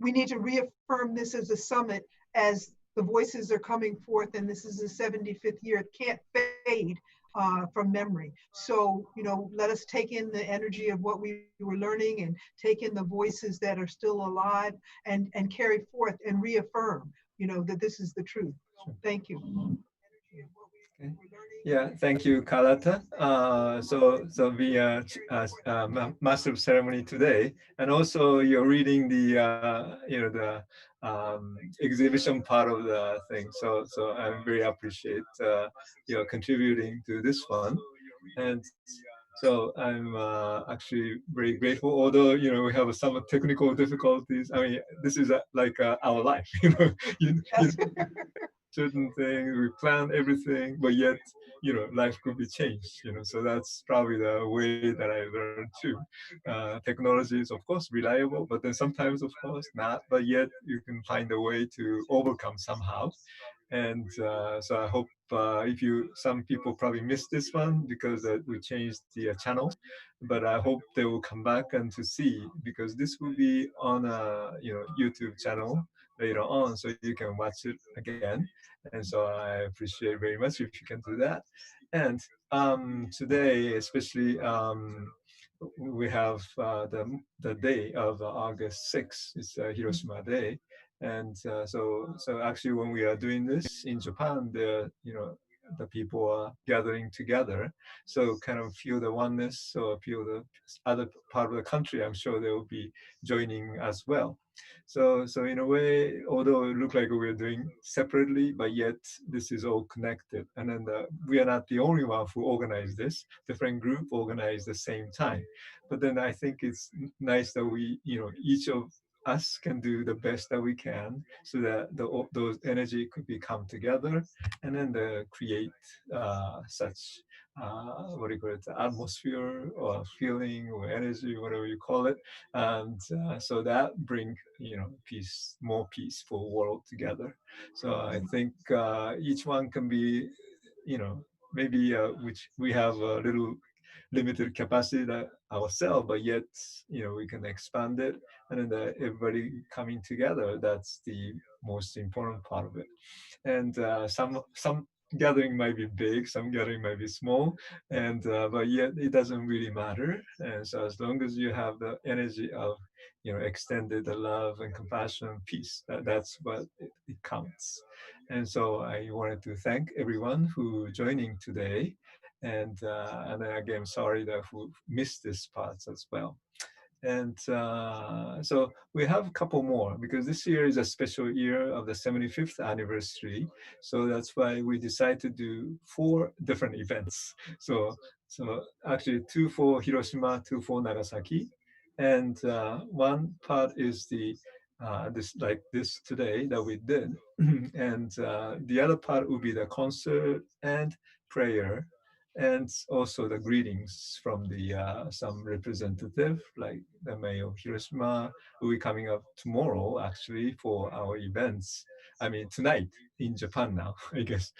we need to reaffirm this as a summit as the voices are coming forth, and this is the 75th year. It can't fade from memory. So, let us take in the energy of what we were learning and take in the voices that are still alive and carry forth and reaffirm, that this is the truth. Thank you. Okay. Yeah, thank you, Kalata. So the master of ceremony today, and also you're reading the exhibition part of the thing. So I very appreciate your contributing to this one, and so I'm actually very grateful. Although we have some technical difficulties. I mean, this is like our life. Certain things, we plan everything, but yet, life could be changed, so that's probably the way that I learned too. Technology is, of course, reliable, but then sometimes, of course, not, but yet you can find a way to overcome somehow. And so I hope some people probably missed this one because we changed the channel, but I hope they will come back and to see, because this will be on a YouTube channel later on, so you can watch it again. And so I appreciate very much if you can do that. And today, especially, we have the day of August 6th. It's Hiroshima Day. And so actually, when we are doing this in Japan, there the people are gathering together. So kind of feel the oneness or feel the other part of the country. I'm sure they will be joining as well. So in a way, although it look like we're doing separately, but yet this is all connected. And then we are not the only one who organized this. Different group organized the same time. But then I think it's nice that we, each of us can do the best that we can so that those energy could be come together and then create such what do you call it, atmosphere or feeling or energy, whatever you call it, and so that bring peace, more peaceful world together. So I think each one can be, maybe which we have a little limited capacity that ourselves, but yet we can expand it, and then everybody coming together. That's the most important part of it. And some gathering might be big, some gathering might be small, and but yet it doesn't really matter. And so as long as you have the energy of extended the love and compassion and peace, that's what it counts. And so I wanted to thank everyone who joining today, and then again, sorry that who missed this parts as well. And so we have a couple more because this year is a special year of the 75th anniversary. So that's why we decided to do 4 different events. So actually 2 for Hiroshima, 2 for Nagasaki. And one part is the this like this today that we did. And the other part will be the concert and prayer, and also the greetings from the some representative, like the mayor of Hiroshima, who will be coming up tomorrow actually for our events. I mean tonight in Japan now, I guess,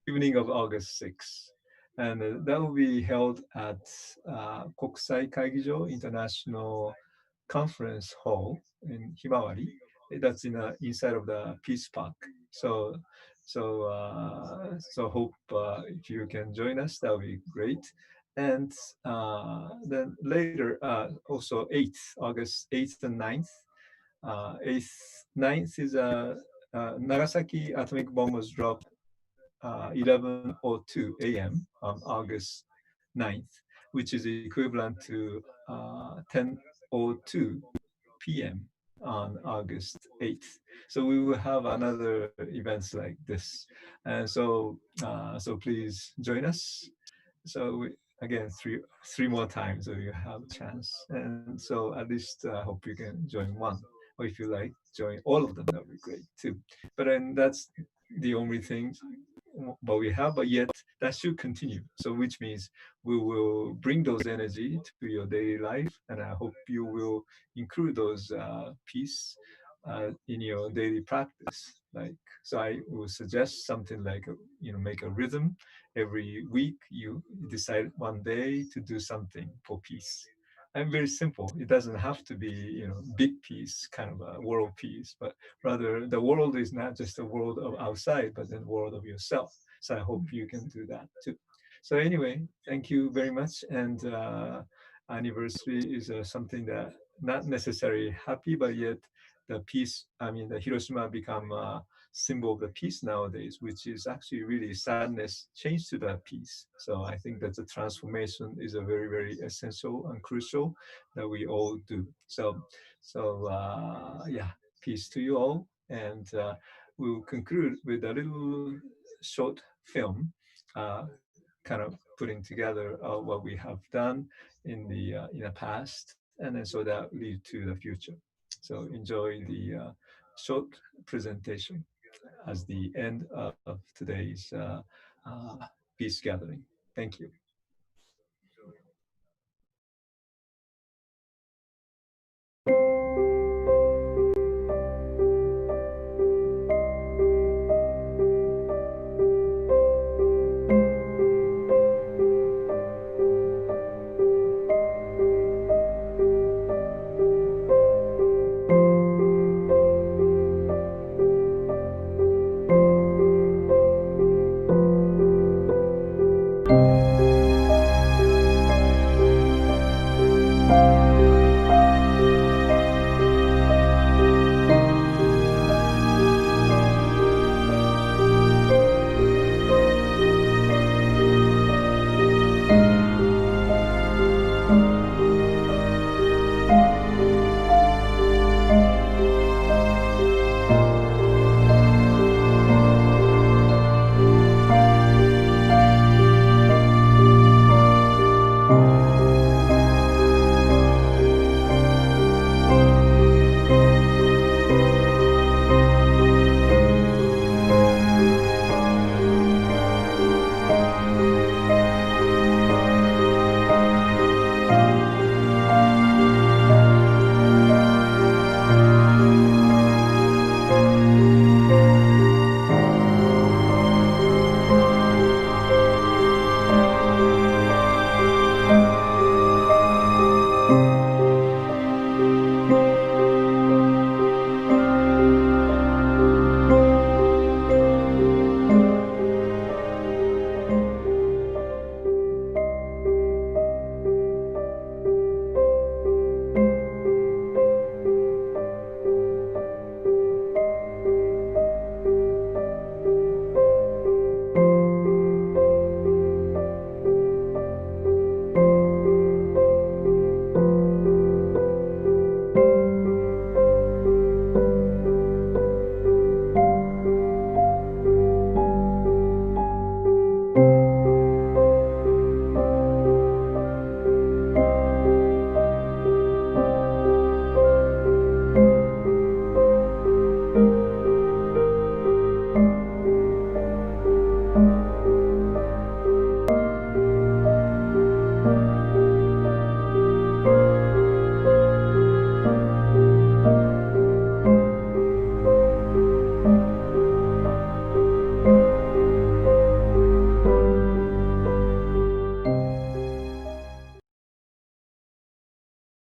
evening of August 6th. And that will be held at Kokusai Kaigijo International Conference Hall in Himawari. That's inside of the Peace Park. So hope if you can join us, that would be great. And then later, also 8th, August 8th and 9th. 8th, 9th is Nagasaki atomic bomb was dropped 11:02 a.m. on August 9th, which is equivalent to 10:02 p.m. on August 8th. So we will have another events like this. And so please join us. So again, three more times so you have a chance. And so at least I hope you can join one. Or if you like, join all of them, that would be great too. But then that's the only thing but we have, but yet that should continue. So which means we will bring those energy to your daily life, and I hope you will include those peace in your daily practice. Like, so I will suggest something like, make a rhythm. Every week you decide one day to do something for peace. And very simple. It doesn't have to be, big peace, kind of a world peace, but rather the world is not just a world of outside, but the world of yourself. So I hope you can do that too. So anyway, thank you very much. And anniversary is something that not necessarily happy, but yet the peace, I mean, the Hiroshima become a symbol of the peace nowadays, which is actually really sadness changed to that peace. So I think that the transformation is a very, very essential and crucial that we all do. So yeah, peace to you all. And we'll conclude with a little short film, kind of putting together what we have done in the past, and then so that lead to the future. So enjoy the short presentation as the end of today's peace gathering. Thank you.